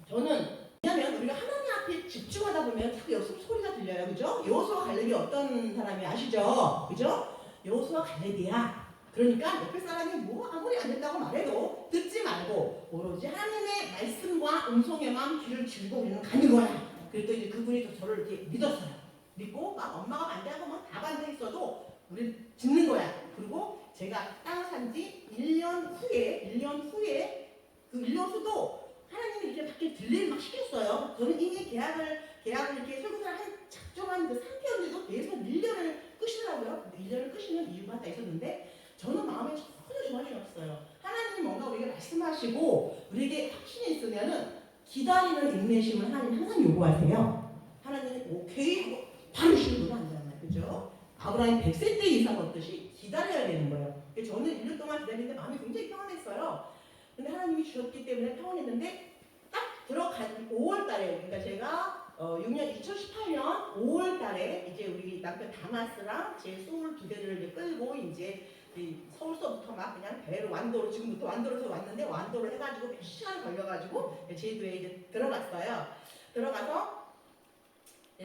저는 왜냐면 우리가 하나님 앞에 집중하다 보면 자꾸 옆 소리가 들려요. 그죠? 여호수아 갈렙이 어떤 사람이 아시죠? 그죠? 여호수아 갈렙이야. 그러니까 옆에 사람이 뭐 아무리 안 된다고 말해도 듣지 말고 오로지 하나님의 말씀과 음성에만 귀를 기울이고 우리는 가는 거야. 그랬더니 그분이 또 저를 이렇게 믿었어요. 믿고 막 엄마가 반대하고 막 다 반대했어도 우리 듣는 거야. 그리고 제가 땅을 산 지 1년 후에 그 1년 후도 하나님이 이렇게 밖에 들릴 막 시켰어요. 저는 이미 계약을 이렇게 설교를 한 작정한 그 상태였는데도 계속 1년을 끄시더라고요. 근데 1년을 끄시는 이유가 다 있었는데 저는 마음에 전혀 좋아하지 않았어요. 하나님이 뭔가 우리에게 말씀하시고 우리에게 확신이 있으면은 기다리는 인내심을 하나님 항상 요구하세요. 하나님이 오케이 하고 바로 쉬는 건 아니잖아요. 그죠? 아브라함이 100세 때 이삭 얻듯이 기다려야 되는 거예요. 저는 1년 동안 기다리는데 마음이 굉장히 평안했어요. 근데 하나님이 주셨기 때문에 평안했는데 딱 들어간 5월 달에 그러니까 제가 2018년 5월 달에 이제 우리 남편 다마스랑 제 22대를 이제 끌고 이제 서울서부터 막 그냥 배로 완도로 지금부터 완도로서 왔는데 완도를 해가지고 몇 시간 걸려가지고 제주도에 이제 들어갔어요. 들어가서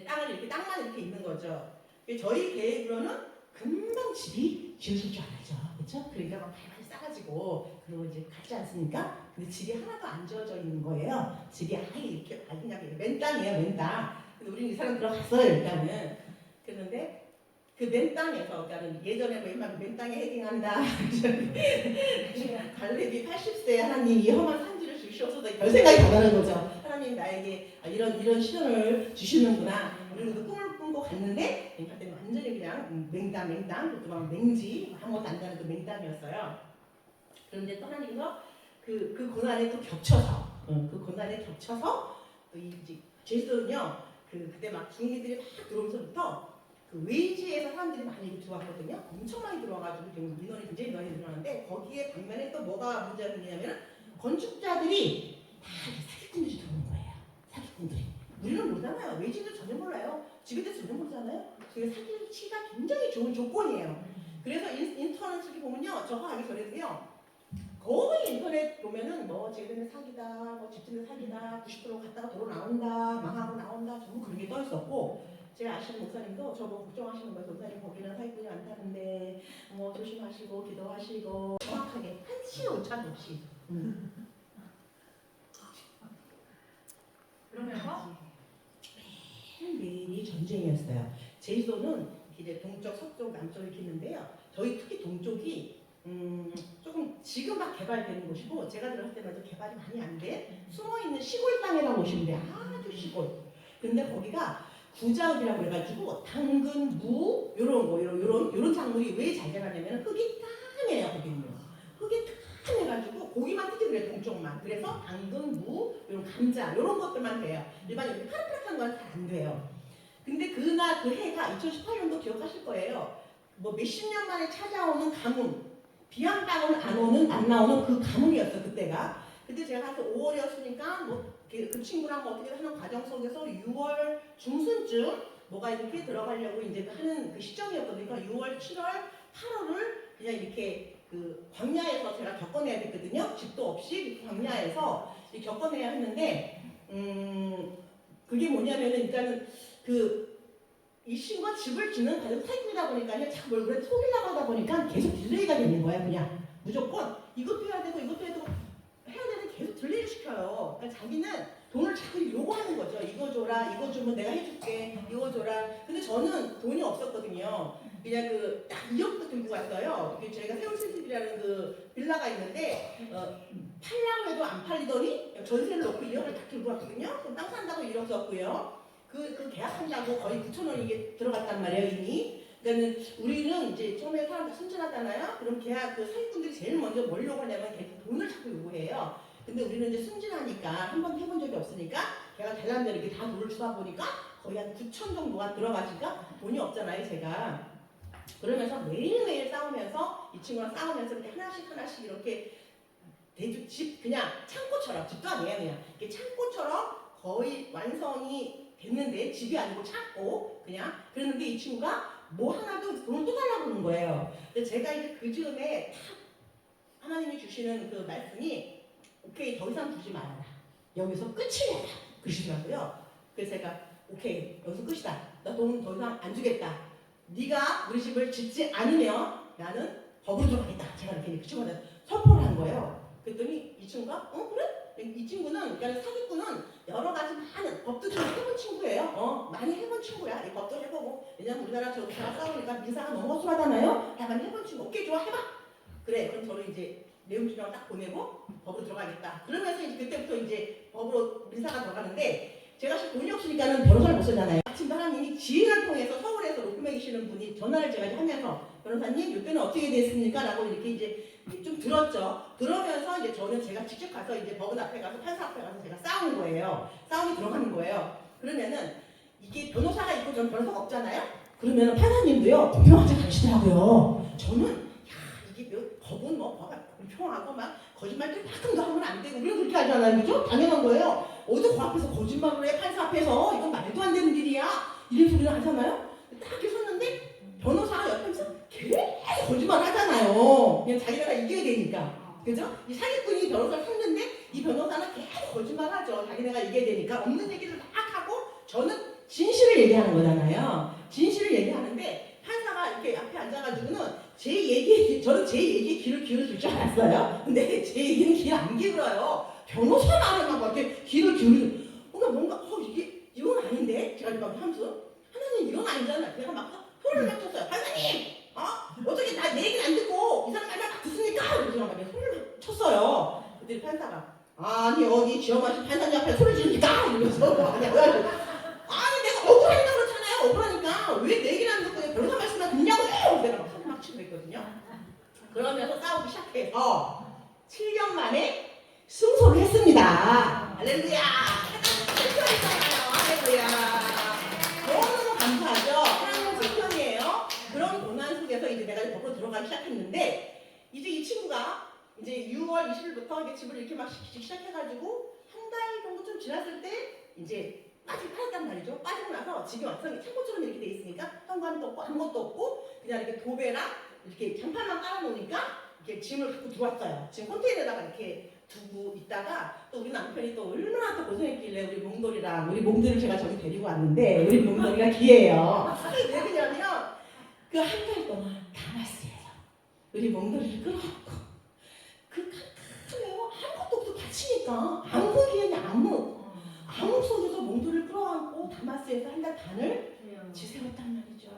땅을 이렇게 땅만 이렇게 있는 거죠. 저희 계획으로는 금방 집이 지어질 줄 알았죠. 그렇죠? 그러니까 막 발발 싸가지고 그리고 이제 갔지 않습니까? 근데 집이 하나도 안 지어져 있는 거예요. 집이 아예 이렇게 그냥 맨 땅이에요, 맨 땅. 근데 우리는 이 사람 들어갔어요, 일단은. 그런데 그 맨 땅에서, 그러니까 예전에 맨 땅에 헤딩한다. 갈렙이 80세 하나님 이 험한 산지를 주시옵소서 별 생각이 다 나는 거죠. 하나님 나에게 이런 시련을 주시는구나. 우리는 그 꿈을 꾸고 갔는데 그때는 완전히 그냥 맹땅 그것도 막 맹지 아무것도 안 되는 그 맹땅이었어요. 그런데 또 하나님께서 그 고난에 또 겹쳐서 그 고난에 겹쳐서 또 이제 제주도는요 그때 막 중국인들이 막 들어오면서부터 그 외지에서 사람들이 많이 들어왔거든요. 엄청 많이 들어와가지고 지금 민원이 굉장히 많이 들어왔는데 거기에 반면에 또 뭐가 문제가 생기냐면 건축자들이 다 사기꾼들이 들어오는 거예요. 사기꾼들이. 우리는 모르잖아요. 외지도 전혀 몰라요. 집에 대해서 전혀 모르잖아요. 그게 사기를 치기가 굉장히 좋은 조건이에요. 그래서 인터넷 이렇게 보면요. 저거 하기 전에도요. 거의 인터넷 보면은 뭐 집에는 사기다, 뭐 집주는 사기다, 90% 갔다가 도로 나온다, 망하고 나온다, 전부 그런 게 떠 있었고 제가 아시는 목사님도 저보고 걱정하시는 거예요. 목사님 거기는 사기꾼이 많다는데 뭐 조심하시고 기도하시고 정확하게 한치 오차 없이. 그러면서 매일이 전쟁이었어요. 제주도는 이제 동쪽, 서쪽, 남쪽 이렇게 있는데요. 저희 특히 동쪽이 조금 지금 막 개발되는 곳이고 제가 들어갈 때마다 개발이 많이 안 돼 숨어있는 시골 땅이라고 보시면 돼요. 아주 시골. 근데 거기가 구자읍이라고 해가지고 당근, 무 요런 거 요런 작물이 왜 잘 자라냐면 흙이 땀해요 거기는요. 흙이 땀해가지고 고기만 뜨지 그래 동쪽만. 그래서 당근, 무, 요런 감자 요런 것들만 돼요. 일반 이렇게 파릇파릇한 건 잘 안 돼요. 근데 그날 그 해가 2018년도 기억하실 거예요. 뭐 몇십 년 만에 찾아오는 가뭄, 비 한 방울 안 나오는 그 가뭄이었어 그때가. 그때 제가 가서 5월이었으니까 그 친구랑 어떻게 하는 과정 속에서 6월 중순쯤 뭐가 이렇게 들어가려고 이제 하는 그 시점이었거든요. 그러니까 6월, 7월, 8월을 그냥 이렇게 그 광야에서 제가 겪어내야 됐거든요. 집도 없이 광야에서 겪어내야 했는데 그게 뭐냐면은 일단은 이 친구가 집을 짓는 과정 사기이다 보니까 자꾸 뭘 그래 속이려고 하다 보니까 계속 딜레이가 되는 거야. 그냥 무조건 이것도 해야 되고 이것도 해야 되고 계속 딜레이를 시켜요. 그러니까 자기는 돈을 자꾸 요구하는 거죠. 이거 줘라, 이거 주면 내가 해줄게, 이거 줘라. 근데 저는 돈이 없었거든요. 그냥 딱 2억도 들고 갔어요. 저희가 세울시집이라는 그 빌라가 있는데 팔려고 해도 안 팔리더니 전세를 놓고 2억을 딱 들고 왔거든요. 그럼 땅 산다고 1억 썼고요. 그 계약한다고 거의 9,000원이 이게 들어갔단 말이에요 이미. 그러니까 우리는 이제 처음에 사람 다 순진하잖아요. 그럼 계약 사기꾼들이 제일 먼저 뭐려고 하냐면 돈을 자꾸 요구해요. 근데 우리는 이제 순진하니까 한 번 해본 적이 없으니까 걔가 잘난 대로 이렇게 다 돈을 주다 보니까 거의 한 9천 정도가 들어가니까 돈이 없잖아요 제가. 그러면서 매일매일 싸우면서 이 친구랑 싸우면서 이렇게 하나씩 이렇게 집 그냥 창고처럼 집도 아니에요 그냥 이렇게 창고처럼 거의 완성이 됐는데 집이 아니고 창고 그냥 그랬는데 이 친구가 뭐 하나도 돈을 또 달라고 그러는 거예요. 근데 제가 이제 그 즈음에 딱 하나님이 주시는 그 말씀이 오케이 더 이상 주지 말아라. 여기서 끝이야. 그러시더라고요. 그래서 제가 오케이 여기서 끝이다. 나 돈 더 이상 안 주겠다. 네가 우리 집을 짓지 않으면 나는 법으로 들어가겠다. 제가 이렇게 그 친구한테 선포를 한 거예요. 그랬더니 이 친구가 그래? 이 친구는 그러니까 사기꾼은 여러 가지 많은 법도 좀 해본 친구예요. 많이 해본 친구야. 이 법도 해보고 왜냐면 우리나라 저기 싸우니까 민사가 너무 허술하잖아요. 약간 해본 친구. 오케이 좋아 해봐. 그래 그럼 저는 이제 내용지랑 딱 보내고 법으로 들어가겠다. 그러면서 이제 그때부터 이제 법으로 민사가 들어가는데 제가 사실 돈이 없으니까는 변호사를 못 쓰잖아요. 마침 하나님이 지인을 통해서 서울에서 로펌에 계시는 분이 전화를 제가 하면서 변호사님 이때는 어떻게 됐습니까? 라고 이렇게 이제 좀 들었죠. 그러면서 이제 저는 제가 직접 가서 이제 법원 앞에 가서 판사 앞에 가서 제가 싸우는 거예요. 싸움이 들어가는 거예요. 그러면은 이게 변호사가 있고 저는 변호사가 없잖아요. 그러면은 판사님도요 공평하지 않으시더라고요. 저는 이게 법은 법은 공평하고 막 거짓말도 약간도 하면 안 되고 우리는 그렇게 하잖아요. 그죠? 당연한 거예요. 어디 그 앞에서 거짓말을 해 판사 앞에서 이건 말도 안 되는 일이야 이런 소리는 하잖아요. 딱 이렇게 섰는데 변호사가 옆에서 계속 거짓말 하잖아요. 그냥 자기가 이겨야 되니까. 그죠? 이 사기꾼이 변호사를 섰는데 이 변호사는 계속 거짓말 하죠. 자기네가 이겨야 되니까 없는 얘기를 막 하고 저는 진실을 얘기하는 거잖아요. 진실을 얘기하는데 판사가 이렇게 앞에 앉아가지고는 저는 제 얘기에 귀를 기울일 줄 알았어요. 근데 제 얘기는 귀를 안 기울어요. 변호사 말에만 막 이렇게 귀를 기울이는. 뭔가 이건 아닌데? 제가 막 하면서 하나님 이건 아니잖아요. 내가 막 소리를 막 쳤어요. 판사님! 어떻게 내 얘기를 안 듣고 이 사람 말만 막 듣습니까? 이러면서 막 소리를 막 쳤어요. 그때 판사가 아니 어디 지엄하신 판사님 앞에 소리 지르니까 이러면서 아니 내가 억울하니까 그렇잖아요. 억울하니까 왜 내 얘기를 안 듣고 변호사 말씀만 듣냐고요? 내가 막 소리 막 치고 있거든요. 그러면서 싸우기 시작해서 7년 만에 승소를 했습니다. 할렐루야. 할렐루야. 너무너무 감사하죠. 하나님은 제 편이에요. 그런 고난 속에서 이제 내가 법으로 들어가기 시작했는데 이제 이 친구가 이제 6월 20일부터 이제 집을 이렇게 막 시작해가지고 한 달 정도 좀 지났을 때 이제 빠졌단 말이죠. 빠지고 나서 집이 완성이 창고처럼 이렇게 돼 있으니까 현관도 없고 아무것도 없고 그냥 이렇게 도배랑 이렇게 장판만 깔아놓으니까 이렇게 짐을 갖고 들어왔어요. 지금 컨테이너에다가 이렇게 두고 있다가 또 우리 남편이 또 얼마나 또 고생했길래 우리 몽돌이를 제가 저기 데리고 왔는데 우리 몽돌이가 귀해요. 왜 그러냐면 그 한 달 동안 다마스에서 우리 몽돌이를 끌어안고 그 캄캄해요. 아무것도 없고 다치니까 암흑이에요. 암흑 속에서 몽돌이를 끌어안고 다마스에서 한 달 반을 지새웠단 말이죠.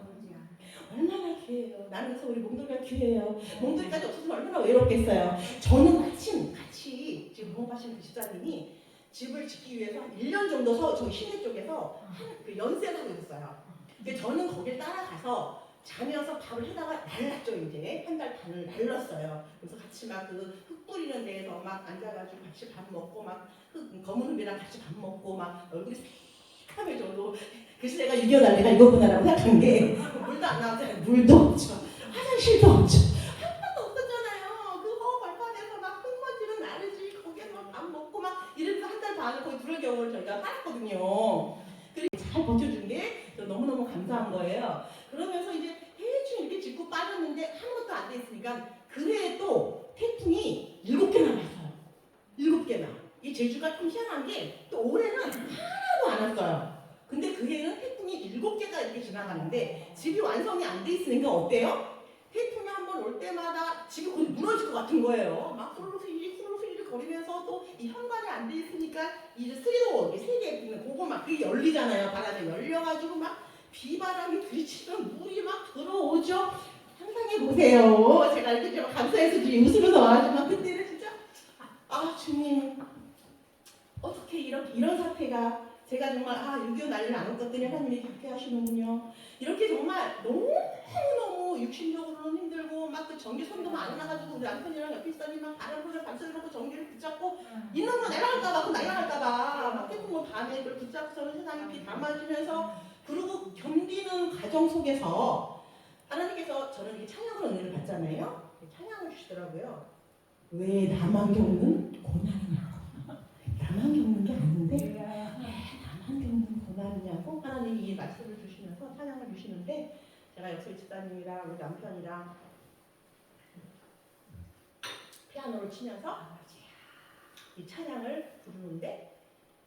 얼마나 귀해요. 나는 그래서 우리 몽돌이가 귀해요. 몽돌이까지 없어서 얼마나 외롭겠어요. 저는 마침 같이 지금 호흡하시는 그 집사님이 집을 짓기 위해서 1년 정도 저기 시내 쪽에서 교회에서 그 연세라고 있어요. 근데 저는 거길 따라가서 자면서 밥을 해다가 날랐죠. 이제 한 달 반을 날랐어요. 그래서 같이 막 그 흙 뿌리는 데에서 막 앉아가지고 같이 밥 먹고 막 검은 흙이랑 같이 밥 먹고 막 얼굴이 새카매져도 그 시대가 6.25 난리가 이거구나라고 생각한 게 물도 안 나왔잖아요. 물도 없죠. 화장실도 없죠. 한 번도 없었잖아요. 그 벌판에서 막 흙먼지는 나르지 거기에 막 밥 먹고 막 이러면서 한 달 반을 거의 불의 겨울을 저희가 살았거든요. 그리고 잘 버텨준 게 너무너무 감사한 거예요. 그러면서 이제 대충 이렇게 짚고 빠졌는데 아무것도 안 돼 있으니까 그 해에 또 태풍이 7개나 왔어요. 7개나. 이 제주가 좀 희한한 게 또 올해는 하나도 안 왔어요. 근데 그 해에는 태풍이 7개가 이렇게 지나가는데 집이 완성이 안 돼 있으니까 어때요? 태풍이 한 번 올 때마다 집이 거의 무너질 것 같은 거예요. 막 후루룩 거리면서 또 이 현관이 안 돼 있으니까 이제 스리도 세개 있는 그거 막 그게 열리잖아요. 바람에 열려가지고 막 비바람이 들이치면 물이 막 들어오죠. 상상해 보세요. 제가 이렇게 좀 감사해서 지금 웃으면서 말하지만 그때는 진짜 주님 어떻게 이런 사태가 제가 정말 6.25 난리를 안 겪었더니 하나님이 그렇게 하시는군요. 이렇게 정말 너무 육신적으로는 힘들고 막 그 전기선도 안 나가지고 우리 남편이랑 옆에 있더니 막 바람불을 반짝이고 전기를 붙잡고 있는 거 내려갈까봐 그 날아갈까봐 막 태풍은 밤에 그걸 붙잡고서는 세상에 비 다 맞으면서 그리고 견디는 과정 속에서 하나님께서 저는 이렇게 찬양으로 은혜를 받잖아요. 찬양을 주시더라고요. 왜 나만 겪는 고난이냐고. 나만 겪는 게 아닌데 나만 겪는 고난이냐고 하나님이 이 말씀을 주시면서 찬양을 주시는데 제가 역시 집사님이랑 우리 남편이랑 피아노를 치면서 이 찬양을 부르는데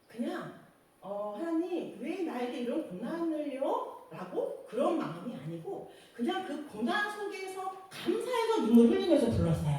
그냥 하나님 왜 나에게 이런 고난을요? 라고 그런 마음이 아니고 그냥 그 고난 속에서 감사해서 눈물 흘리면서 불렀어요.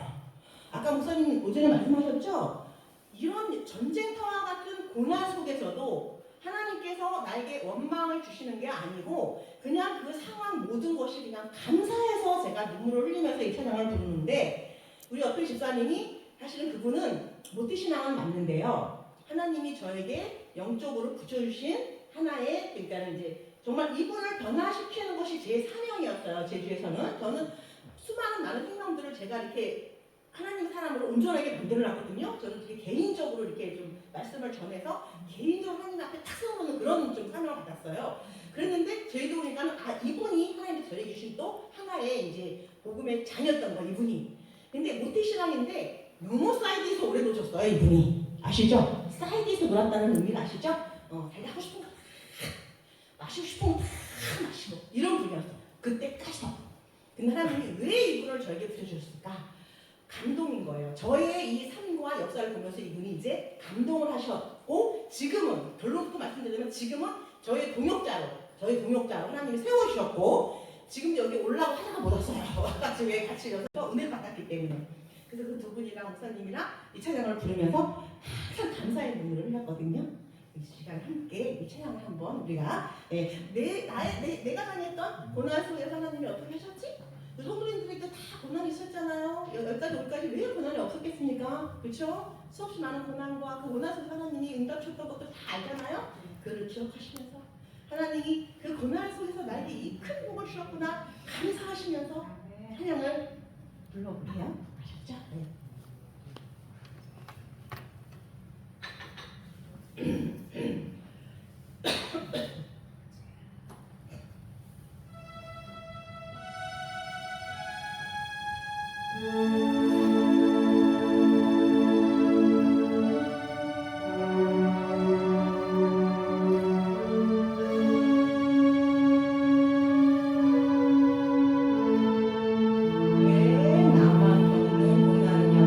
아까 목사님 오전에 말씀하셨죠? 이런 전쟁터와 같은 고난 속에서도 하나님께서 나에게 원망을 주시는 게 아니고 그냥 그 상황 모든 것이 그냥 감사해서 제가 눈물을 흘리면서 이 찬양을 부르는데 우리 옆에 집사님이 사실은 그분은 모태신앙은 맞는데요. 하나님이 저에게 영적으로 붙여주신 하나의 그러니까 이제 정말 이분을 변화시키는 것이 제 사명이었어요. 제주에서는 저는 수많은 많은 생명들을 제가 이렇게 하나님 사람으로 온전하게 만들어놨거든요. 저는 되게 개인적으로 이렇게 좀 말씀을 전해서 개인적으로 하나님 앞에 탁 세워놓는 그런 좀 사명을 받았어요. 그랬는데 저희도 보니까 이분이 하나님이 저에게 주신 또 하나의 이제 복음의 자녀였던 거예요. 이분이. 근데 모태신앙인데 너무 사이드에서 오래 노셨어요. 이분이. 아시죠? 사이드에서 놀았다는 의미를 아시죠? 자기 하고 싶은 거 마시고 싶은 거 다 마시고 이런 분이었어요. 그때까지도. 근데 하나님이 왜 이분을 저에게 붙여주셨을까? 감동인 거예요. 저의 이 삶과 역사를 보면서 이분이 이제 감동을 하셨고 지금은 결론 듣고 말씀드리면 지금은 저의 동역자로 하나님이 세워주셨고 지금 여기 올라고 하다가 못 왔어요. 같이 왜 같이 여서 은혜를 받았기 때문에. 그래서 그 두 분이랑 목사님이랑 이 찬양을 부르면서 항상 감사의 눈물을 흘렸거든요. 이 시간 함께 이 찬양을 한번 우리가 내가 다녔던 고난 속에서 하나님이 어떻게 하셨지? 그 성도님들에게 다 고난이 있었잖아요. 여기까지 왜 고난이 없었겠습니까? 그렇죠? 수없이 많은 고난과 그 고난 속에서 하나님이 응답하셨던 것도 다 알잖아요. 그를 기억하시면서 하나님이 그 고난 속에서 나에게 이 큰 복을 주셨구나 감사하시면서 찬양을 불러보세요. 아셨죠? 네. 왜 나만 겪는 고난이냐고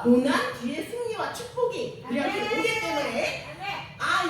고난 뒤에 승리와 축복이 우리한테 오기 때문에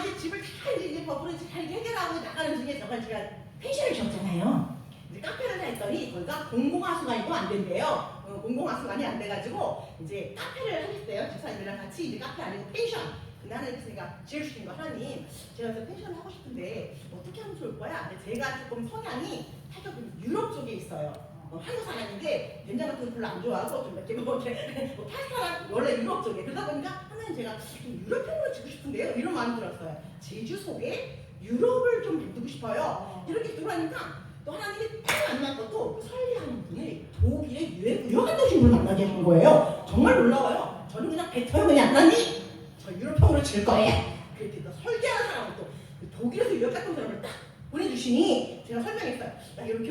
이제 집을 잘 이제 버블을 잘 해결하고 나가는 중에 제가 펜션을 지었잖아요. 이제 카페를 했더니 거기가 공공하수관이고 안 된대요. 공공하수관이 안 돼가지고 이제 카페를 하겠어요. 집사님이랑 같이 이제 카페 아니고 펜션. 근데 하나님 그러니까 지어주신 거 하나님 제가 그래서 펜션을 하고 싶은데 어떻게 하면 좋을 거야? 근데 제가 조금 성향이 살짝 유럽 쪽에 있어요. 한국 사람인데 된장 같은 거 별로 안 좋아하고 좀 이렇게 뭐 파스타랑 원래 유럽 쪽에 그러다 보니까 하나님 제가 좀 유럽형으로 지고 싶은데요 이런 마음이 들었어요. 제주 속에 유럽을 좀 만들고 싶어요. 이렇게 들어가니까 또 하나님이 딱 만났고 또 설계하는 분이 독일의 유명한 도시를 만나게 한 거예요. 정말 놀라워요. 저는 그냥 뱉어요. 그냥 하나님 저 유럽형으로 질 거예요. 그랬더니 또 설계하는 사람은 또 독일에서 유럽 같은 사람을 딱 보내주시니 제가 설명했어요. 나 이렇게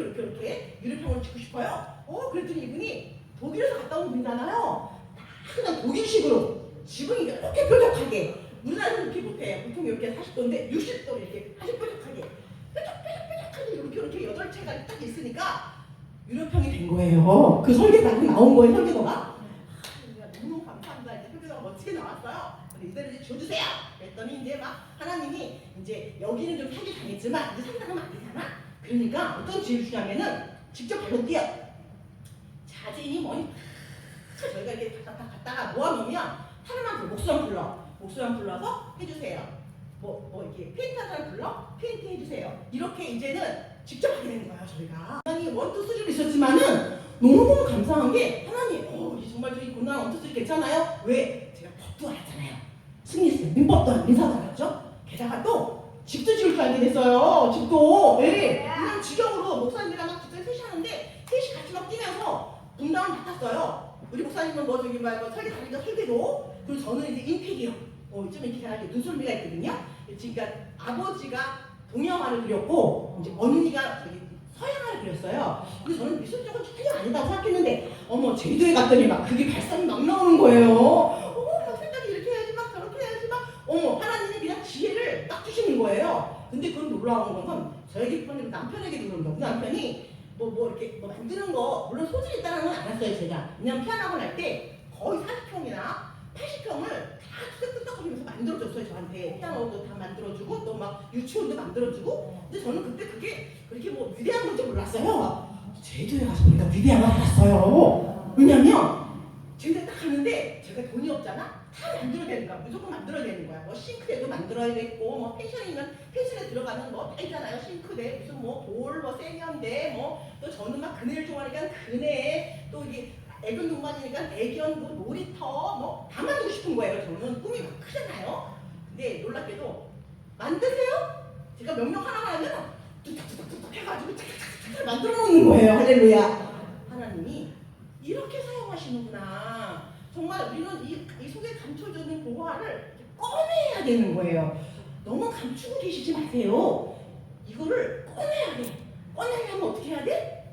유럽형으로 짓고 싶어요. 그랬더니 이분이 독일에서 갔다 온 분이잖아요. 다 그냥 독일식으로 지붕이 이렇게 뾰족하게 우리나라는 이렇게 못해요. 보통 이렇게 40도인데 60도 이렇게 아주 뾰족하게 이렇게 8채가 딱 있으니까 유럽형이 된 거예요. 그 설계가 나온 거예요. 설계도가. 너무 감사합니다. 이제 설계도가 멋지게 나왔어요. 근데 이대로 이제 줘주세요. 그랬더니 이제 막 하나님이 이제 여기는 좀 사기 당했지만 이제 사기 당하면 안 되잖아. 그러니까 어떤 지혜를 주냐면은 직접 발로 뛰어. 자진이 뭐니? 저희가 이렇게 갖다가 모아놓으면 사람한테 목소리 불러서 해주세요. 이렇게 페인트한 사람 불러 페인트 해주세요. 이렇게 이제는 직접 하게 되는 거예요. 저희가 하나님 원투 수준이 있었지만은 너무너무 감사한 게 하나님 정말 저희 고난 원투 수준 괜찮아요? 왜? 제가 법도 알았잖아요. 승리했어요. 민법도 민사도 알았죠? 게다가 또 집도 지을 줄 알게 됐어요. 집도 그냥 지경으로 목사님이랑 막 집들 셋이 하는데 셋이 같이 막 뛰면서 분담을 맡았어요. 우리 목사님은 저기 설계 다니까 설계도 그리고 저는 이제 인테리어 좀 이렇게 잘하게 눈썰미가 있거든요. 그러니까 아버지가 동양화를 그렸고 이제 어머니가 저기 서양화를 그렸어요. 근데 저는 미술 쪽은 전혀 아니다고 생각했는데 제주도에 갔더니 막 그게 발상이 막 나오는 거예요. 막 색깔이 이렇게 해야지 막 저렇게 해야지 막 하나님이 그냥 지혜를 딱 주시는 거예요. 근데 그건 놀라운 건 저에게 뿐 아니라 남편에게도 그런 거고 남편이 이렇게 만드는 거 물론 소질이 있다는 건 알았어요. 제가 왜냐면 피아노 학원 할 때 거의 40평이나 80평을 다 뚝딱뚝딱하면서 만들어줬어요. 저한테 피아노도 다 만들어주고 또 막 유치원도 만들어주고. 근데 저는 그때 그게 그렇게 위대한 건지 몰랐어요. 제주도에 가서 보니까 위대한 걸 알았어요. 왜냐면 제주도에 딱 가는데 제가 돈이 없잖아. 다 만들어야 되는 거야. 무조건 만들어야 되는 거야. 싱크대도 만들어야겠고 펜션이면 펜션에 들어가는 다 있잖아요. 싱크대 무슨 돌 세면대 또 저는 막 그네를 좋아하니까 그네 또 이게 애견 동반이니까 애견 놀이터 다 만들고 싶은 거예요. 저는 꿈이 막 크잖아요. 근데 놀랍게도 만드세요? 제가 명령 하나만 하면 뚝딱뚝딱뚝딱 해가지고 착착착착 만들어 놓는 거예요. 할렐루야. 하나님이 이렇게 사용하시는구나. 정말 우리는 이 속에 감춰져 있는 고화를 꺼내야 되는 거예요. 너무 감추고 계시지 마세요. 이거를 꺼내야 돼. 꺼내려면 어떻게 해야 돼?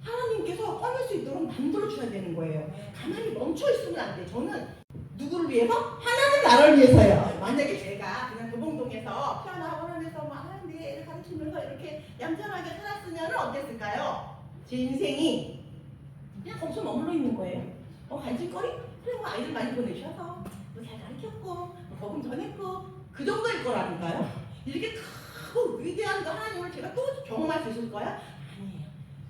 하나님께서 꺼낼 수 있도록 만들어줘야 되는 거예요. 가만히 멈춰 있으면 안 돼. 저는 누구를 위해서? 하나님 나라를 위해서요. 만약에 제가 그냥 도봉동에서 피아노 학원 하면서 하나님 애를 가르치면서 이렇게 얌전하게 살았으면 어땠을까요? 제 인생이 그냥 거기서 머물러 있는 거예요. 간질거리? 그리고 아이들 많이 보내주셔서 잘 가르쳤고 복음 전했고 그 정도일 거라니까요. 이렇게 크고 위대한 거 하나님을 제가 또 경험할 수 있을 거야? 아니에요.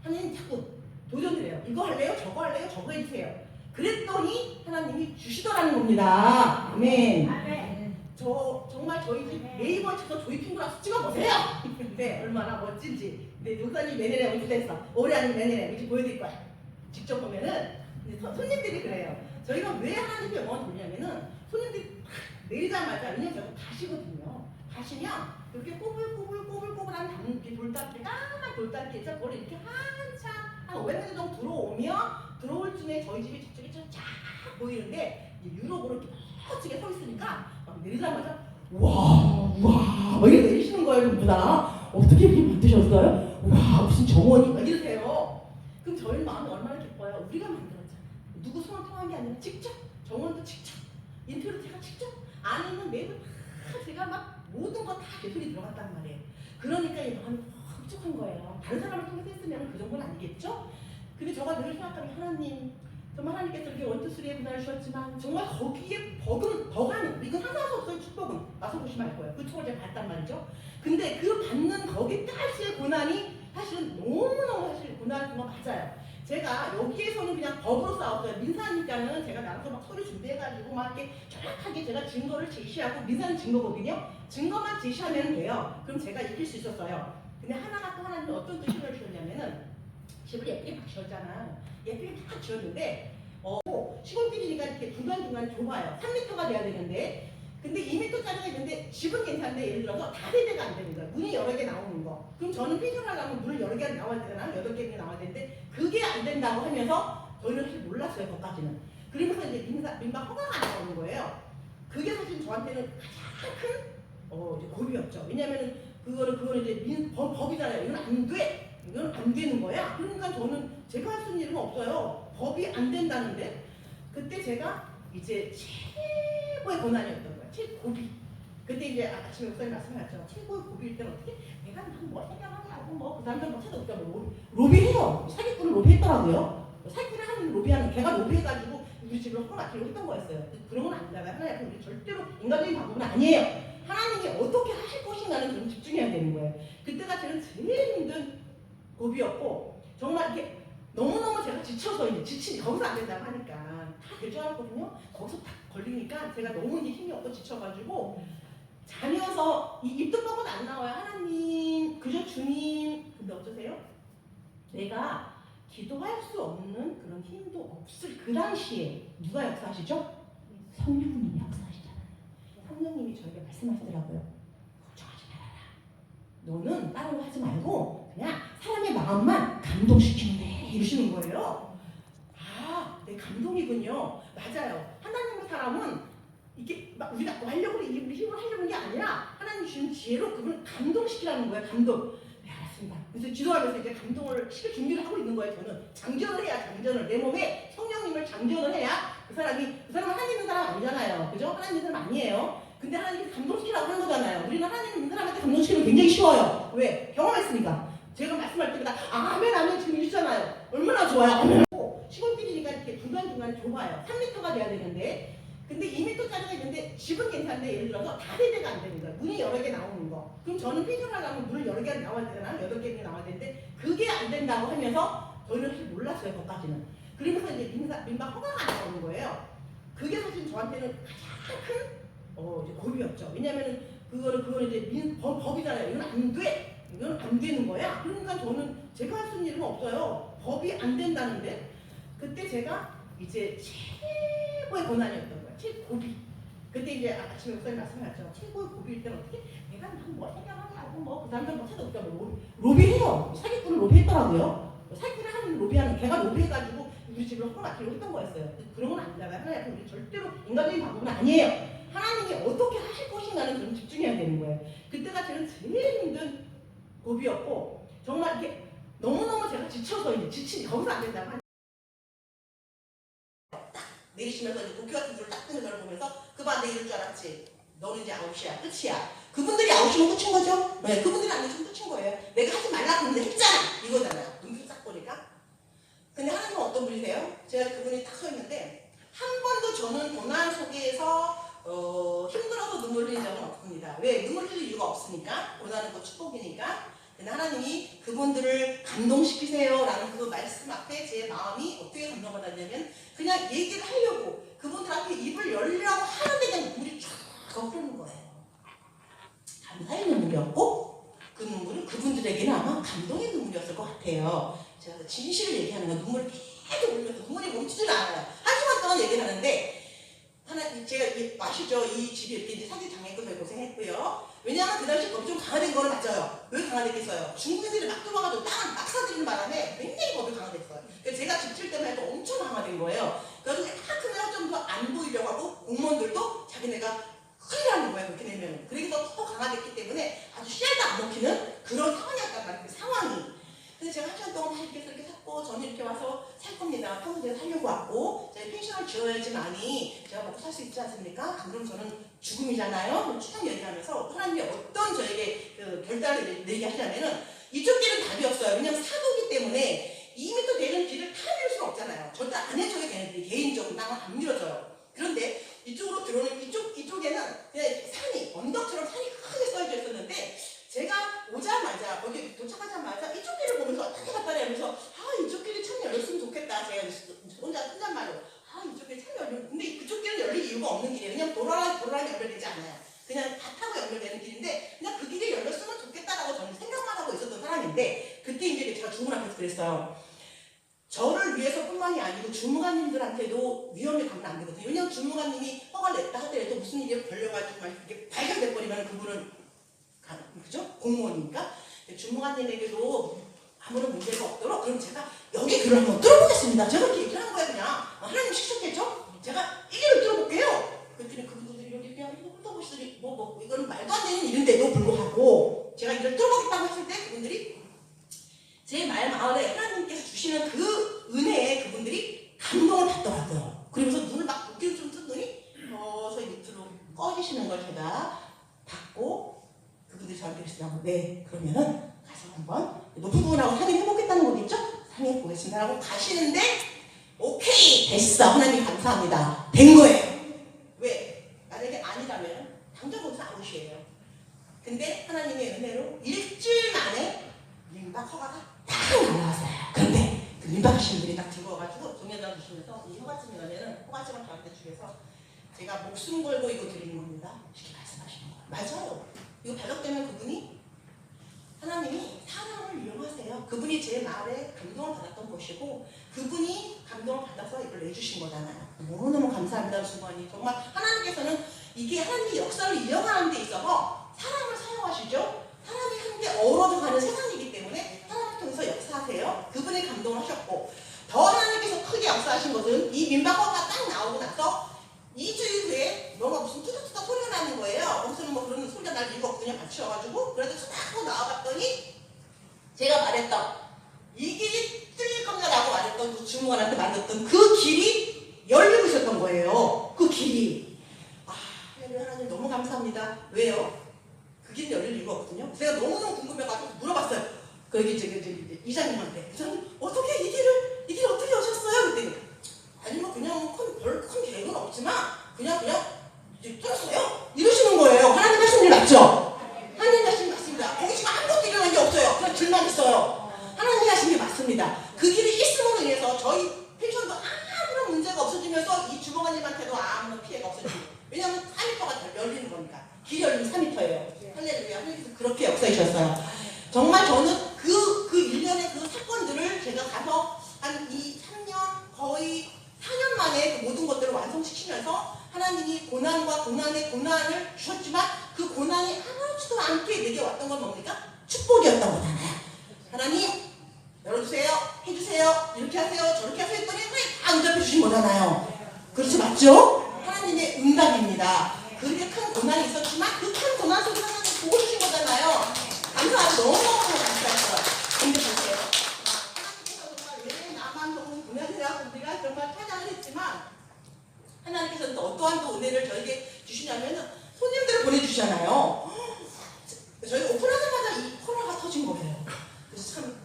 하나님 자꾸 도전을 해요. 이거 할래요? 저거 할래요? 저거 해주세요. 그랬더니 하나님이 주시더라는 겁니다. 아멘. 정말 저희 집 네이버 쳐서 조이핑크라서 찍어보세요. 근데 얼마나 멋진지. 근데 목사님 내년에 오주됐어. 올해 아니면 내년에 우리 보여드릴 거야. 직접 보면은 손님들이 그래요. 저희가 왜 하나님께 영원히 돌리냐면은 손님들이 내리자마자 왜냐면 저희가 가시거든요. 가시면 이렇게 꼬불꼬불한 돌담길, 까만 돌담길 있죠. 그걸 이렇게 한참 한 500m 정도 들어올 쯤에 저희 집이 저쪽에 쫙 보이는데 유럽으로 이렇게 멋지게 서 있으니까 막 내리자마자 와 이렇게 내리시는 거예요. 전부 다. 어떻게 이렇게 만드셨어요? 와 무슨 정원이 막 이러세요. 그럼 저희 마음이 얼마나 기뻐요. 우리가 만들었잖아. 누구 손을 통한 게 아니라 직접 정원도 직접 인테리어 제가 직접 안에 있는 매물 다 제가 막 모든 거 다 예술이 들어갔단 말이에요. 그러니까 이 마음이 흡족한 거예요. 다른 사람을 통해서 했으면 그 정도는 아니겠죠? 근데 저가 늘 생각하는 하나님 정말 하나님께서 이렇게 원투쓰리의 고난을 주셨지만 정말 거기에 버금 더 가는 이건 항상 할 수 없어요. 축복은 와서 보시면 알 거예요. 그 축복을 제가 봤단 말이죠. 근데 그 받는 거기까지의 고난이 사실은 너무너무 사실 고난인 거 맞아요. 제가 여기에서는 그냥 법으로 싸웠어요. 민사니까는 제가 나가서 막 서류 준비해가지고 막 이렇게 정확하게 제가 증거를 제시하고 민사는 증거거든요. 증거만 제시하면 돼요. 그럼 제가 이길 수 있었어요. 근데 하나가 또 하나는 어떤 뜻을 주셨냐면은 집을 예쁘게 막 지었잖아. 예쁘게 막 지었는데 시골길이니까 이렇게 중간중간 좁아요. 3m가 돼야 되는데 근데 2m짜리가 있는데 집은 괜찮은데 예를 들어서 다세대가 안 되는 거예요. 문이 여러 개 나오는 거. 그럼 저는 펜션을 하려면 문을 여러 개 나와야 되잖아. 8개 나와야 되는데 그게 안 된다고 하면서 저희는 사실 몰랐어요. 거기까지는. 그러면서 이제 민박 허가가 안 나오는 거예요. 그게 사실 저한테는 가장 큰 이제 고비였죠. 왜냐면은 그거는 이제 법이잖아요. 이건 안 돼. 이건 안 되는 거야. 그러니까 저는 제가 할 수 있는 일은 없어요. 법이 안 된다는데 그때 제가 이제 최고의 고난이었던 거예요. 최고비. 그때 이제 아침에 목사님 말씀하셨죠. 최고의 고비일 때는 어떻게 내가 뭐 해결하냐고 뭐 그 사람들 뭐 찾아오니까 뭐 로비해요. 사기꾼을 로비했더라고요. 사기꾼을 하는 로비하는 걔가 로비해가지고 우리 집을 허가 맡기려고 했던 거였어요. 그런 건 아니잖아요. 하나님 우리 절대로 인간적인 방법은 아니에요. 하나님이 어떻게 하실 것인가는 좀 집중해야 되는 거예요. 그때가 저는 제일 힘든 고비였고 정말 이렇게 너무너무 제가 지쳐서 이제 지치니 거기서 안 된다고 하니까 다 결정했거든요. 거기서 딱 걸리니까 제가 너무 이제 힘이 없고 지쳐가지고 자면서 이 입도 뻥은 안 나와요. 하나님 그저 주님 근데 어쩌세요? 내가 기도할 수 없는 그런 힘도 없을 그 당시에 누가 역사하시죠? 성령님이 역사하시잖아요. 성령님이 저에게 말씀하시더라고요. 걱정하지 말아라. 너는 다른 거 하지 말고 그냥 사람의 마음만 감동시키면 돼. 이러시는 거예요. 아, 내 감동이군요. 맞아요. 하나님의 사람은 이게 막 우리가 하려고 우리 힘을 하려는 게 아니라 하나님 주신 지혜로 그걸 감동시키라는 거예요. 감동. 네, 알았습니다. 그래서 기도하면서 이제 감동을 시킬 준비를 하고 있는 거예요. 저는 장전을 해야 장전을 내 몸에 성령님을 장전을 해야 그 사람은 하나님 있는 사람 아니잖아요. 그죠? 하나님 있는 사람 아니에요. 근데 하나님이 감동시키라고 하는 거잖아요. 우리는 하나님 있는 사람한테 감동시키는 게 굉장히 쉬워요. 왜? 경험했으니까. 제가 말씀할 때마다 아멘 아멘 지금 이러잖아요. 얼마나 좋아요. 아멘. 시골길이니까 이렇게 중간중간 좁아요. 3m가 돼야 되는데 근데 2m짜리가 있는데 집은 괜찮은데 예를 들어서 다세대가 안 되는 거예요. 문이 여러 개 나오는 거. 그럼 저는 펜션을 하려면 문을 여러 개 나와야 되잖아. 8개 나와야 되는데 그게 안 된다고 하면서 저희는 사실 몰랐어요. 거기까지는. 그러면서 이제 민박 허가가 안 나오는 거예요. 그게 사실 저한테는 가장 큰 이제 고비였죠. 왜냐면은 그거는 이제 법이잖아요. 이건 안 돼. 이건 안 되는 거야. 그러니까 저는 제가 할 수 있는 일은 없어요. 법이 안 된다는데 그때 제가 이제 최고의 고난이었던 거예요. 최고비. 그때 이제 아침에 목사님 말씀하셨죠. 최고의 고비일 때는 어떻게 내가 뭐 해결하냐고 뭐 그 사람들 뭐 찾아오니까 뭐 로비해요. 사기꾼을 로비했더라고요. 사기꾼을 하는 로비하는 걔가 로비해가지고 우리 집을 허가 맡기려고 했던 거였어요. 그런 건 아니잖아요. 하나님 우리 절대로 인간적인 방법은 아니에요. 하나님이 어떻게 하실 것인가는 좀 집중해야 되는 거예요. 그때가 저는 제일 힘든 고비였고 정말 이렇게 너무너무 제가 지쳐서 이제 지치니 거기서 안 된다고 하니까 딱 내리시면서 이제 도쿄 같은 줄을 딱 뜨는 걸 보면서 그만 내 이럴 줄 알았지. 너는 이제 아웃이야. 끝이야. 그분들이 아웃이면 끝인 거죠? 네, 그분들이 안 해주면 끝인 거예요. 내가 하지 말라고 했는데 했잖아. 이거잖아요. 눈빛 딱 보니까. 근데 하나님은 어떤 분이세요? 제가 그분이 딱 서 있는데 한 번도 저는 고난 속에서 힘들어서 눈물 흘린 적은 없습니다. 왜? 눈물 흘릴 이유가 없으니까. 고난은 그 축복이니까. 근데 하나님이 그분들을 감동시키세요 라는 그 말씀 앞에 제 마음이 어떻게 감동받았냐면 그냥 얘기를 하려고 그분들 앞에 입을 열려고 하는데 그냥 눈물이 쫙 흐르는 거예요. 감사의 눈물이었고 그 눈물은 그분들에게는 아마 감동의 눈물이었을 것 같아요. 제가 진실을 얘기하는 거 눈물을 계속 흘려서 눈물이 멈추질 않아요. 한 시간 동안 얘기를 하는데 제가 아시죠? 이 집이 이렇게 이제 사기 당했고 저희 고생했고요. 왜냐하면 그 당시 법이 좀 강화된 거는 맞아요. 왜 강화됐겠어요? 중국인들이 막 들어와가지고 땅을 막 사들이는 바람에 굉장히 법이 강화됐어요. 그래서 제가 집 질 때만 해도 엄청 강화된 거예요. 그래서 큰 좀 더 안 보이려고 하고 공무원들도 자기네가 큰일 나는 거예요. 그렇게 되면. 그래서 더 강화됐기 때문에 아주 씨알도 안 먹히는 그런 상황이었단 말이에요. 그 상황이. 근데 제가 한 시간 동안 이렇게 샀고 저는 이렇게 와서 살 겁니다. 평소 제가 살려고 왔고 제가 펜션을 지어야지만이 제가 먹고 살 수 있지 않습니까? 그럼 저는 죽음이잖아요. 추상 얘기하면서 하나님이 어떤 저에게 그 결단을 내게 하시냐면은 이쪽 길은 답이 없어요. 왜냐하면 사도기 때문에 2m 되는 길을 타밀 수는 없잖아요. 되잖아요. 절대 안 해줘요. 걔네들이 개인적으로 땅을 안 밀어줘요. 그런데 이쪽으로 들어오는 이쪽에는 그냥 산이 언덕처럼 산이 크게 써져 있었는데 제가 오자마자 거기 도착하자마자 이쪽 길을 보면서 어떻게 갔다 하면서 이쪽 길이 참 열렸으면 좋겠다. 제가 혼잣말로 이쪽 길이 참 열려. 근데 그쪽 길은 열릴 이유가 없는 길이에요. 그냥 도로랑 연결되지 않아요. 그냥 다 타고 연결되는 길인데 그냥 그 길이 열렸으면 좋겠다라고 저는 생각만 하고 있었던 사람인데 그때 이제 제가 주문 앞에서 그랬어요. 저를 위해서뿐만이 아니고 주무관님들한테도 위험이 가면 안 되거든요. 왜냐하면 주무관님이 허가를 냈다 하더라도 무슨 일이 걸려가지고 이렇게 발견돼 버리면 그분은 그죠? 공무원이니까 주무관님에게도 아무런 문제가 없도록 그럼 제가 여기 글을 한번 뚫어보겠습니다. 제가 이렇게 얘기를 한 거예요. 그냥 하나님 시켰겠죠? 제가 이 길을 뚫어볼게요. 그랬더니 그분들이 여기 그냥 훑어보시더니 뭐 이거는 말도 안 되는 일인데도 불구하고 제가 이걸 뚫어보겠다고 했을 때 그분들이 제 마을에 하나님께서 주시는 그 은혜에 그분들이 감동을 받더라고요. 그러면서 눈을 막 고개를 좀 뜨더니 서서히 밑으로 꺼지시는 걸 제가 받고 그분들이 저한테 그러시더라고요. 네, 그러면은 가서 한번 높은 부분하고 상의해보겠다는 거겠죠? 상의해보겠습니다 라고 가시는데 오케이 됐어 하나님 감사합니다 된 거예요. 왜? 만약에 아니라면 당장 거기서 아웃이에요. 근데 하나님의 은혜로 일주일 만에 민박 허가가 딱 날라왔어요. 그런데 그 민박하시는 분이 딱 들어와가지고 종이에다 주시면서 이 허가증이라면 허가증을 저한테 주셔서 제가 목숨 걸고 이거 드리는 겁니다. 이렇게 말씀하시는 거예요. 맞아요. 이거 발각되면 그분이 하나님이 사람을 이용하세요. 그분이 제 말에 감동을 받았던 것이고 그분이 감동을 받아서 이걸 내주신 거잖아요. 너무너무 감사합니다. 주관이 정말 하나님께서는 이게 하나님의 역사를 이어가는 데 있어서 사람을 사용하시죠. 사람이 함께 어우러져 가는 세상이기 때문에 하나님을 통해서 역사하세요. 그분이 감동을 하셨고 더 하나님께서 크게 역사하신 것은 이 민박허가 딱 나오고 나서 2주 후에 뭔가 무슨 투덕투덕 소리가 나는 거예요. 거기서는 뭐 그런 소리가 날 이유가 없고 그냥 맞추어가지고 그래도 수다하고 나와봤더니 제가 말했던 이 길이 뚫릴 건가 라고 말했던 그 주무관한테 말했던 그 길이 열리고 있었던 거예요. 그 길이 하나님 너무 감사합니다. 왜요? 그 길이 열릴 이유가 없거든요. 제가 너무너무 궁금해가지고 물어봤어요. 거기 이장님한테 이장님 어떻게 이 길을 어떻게 오셨어요? 그랬더니 아니 뭐 그냥 큰 계획은 없지만 그냥 이제 뚫었어요. 이러시는 거예요. 하나님 하신 일 맞죠? 하나님 하신 일 맞습니다. 거기 지금 아무것도 일어난 게 없어요. 그냥 길만 있어요. 하나님 하신 게 맞습니다. 그 길이 있음으로 인해서 저희 펜션도 아무런 문제가 없어지면서 이 주무관님한테도 아무런 피해가 없어지고 왜냐하면 4m가 열리는 거니까 길이 열리면 4m예요. 할렐루야. 하나님께서 그렇게 역사해 주셨어요. 정말 저는 그 일련의 그 사건들을 제가 가서 한 3년 거의 4년 만에 그 모든 것들을 완성시키면서 하나님이 고난과 고난의 고난을 주셨지만 그 고난이 아무렇지도 않게 내게 왔던 건 뭡니까? 축복이었던 거잖아요. 하나님 열어주세요. 해주세요. 이렇게 하세요. 저렇게 하세요 했더니 하나님 다 응답해 주신 거잖아요. 그렇죠? 맞죠? 하나님의 응답입니다. 그렇게 큰 고난이 있었지만 그 큰 고난 속에서 하나님 보고 주신 거잖아요. 감사하고 너무너무 감사했어요. 근데 보세요. 하나님께서 정말 왜 나만 너무 고난이라고 우리가 정말 찬양을 했지만 하나님께서는 또 어떠한 또 은혜를 저에게 주시냐면 손님들을 보내주시잖아요. 저희가 오픈하자마자 이 코로나가 터진 거예요. 그래서 참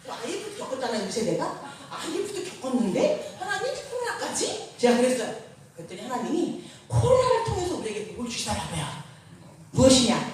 IMF 겪었잖아요. 요새 내가 IMF도 겪었는데 하나님 코로나까지? 제가 그랬어요. 그랬더니 하나님이 코로나를 통해서 우리에게 복을 주시더라고요. 무엇이냐?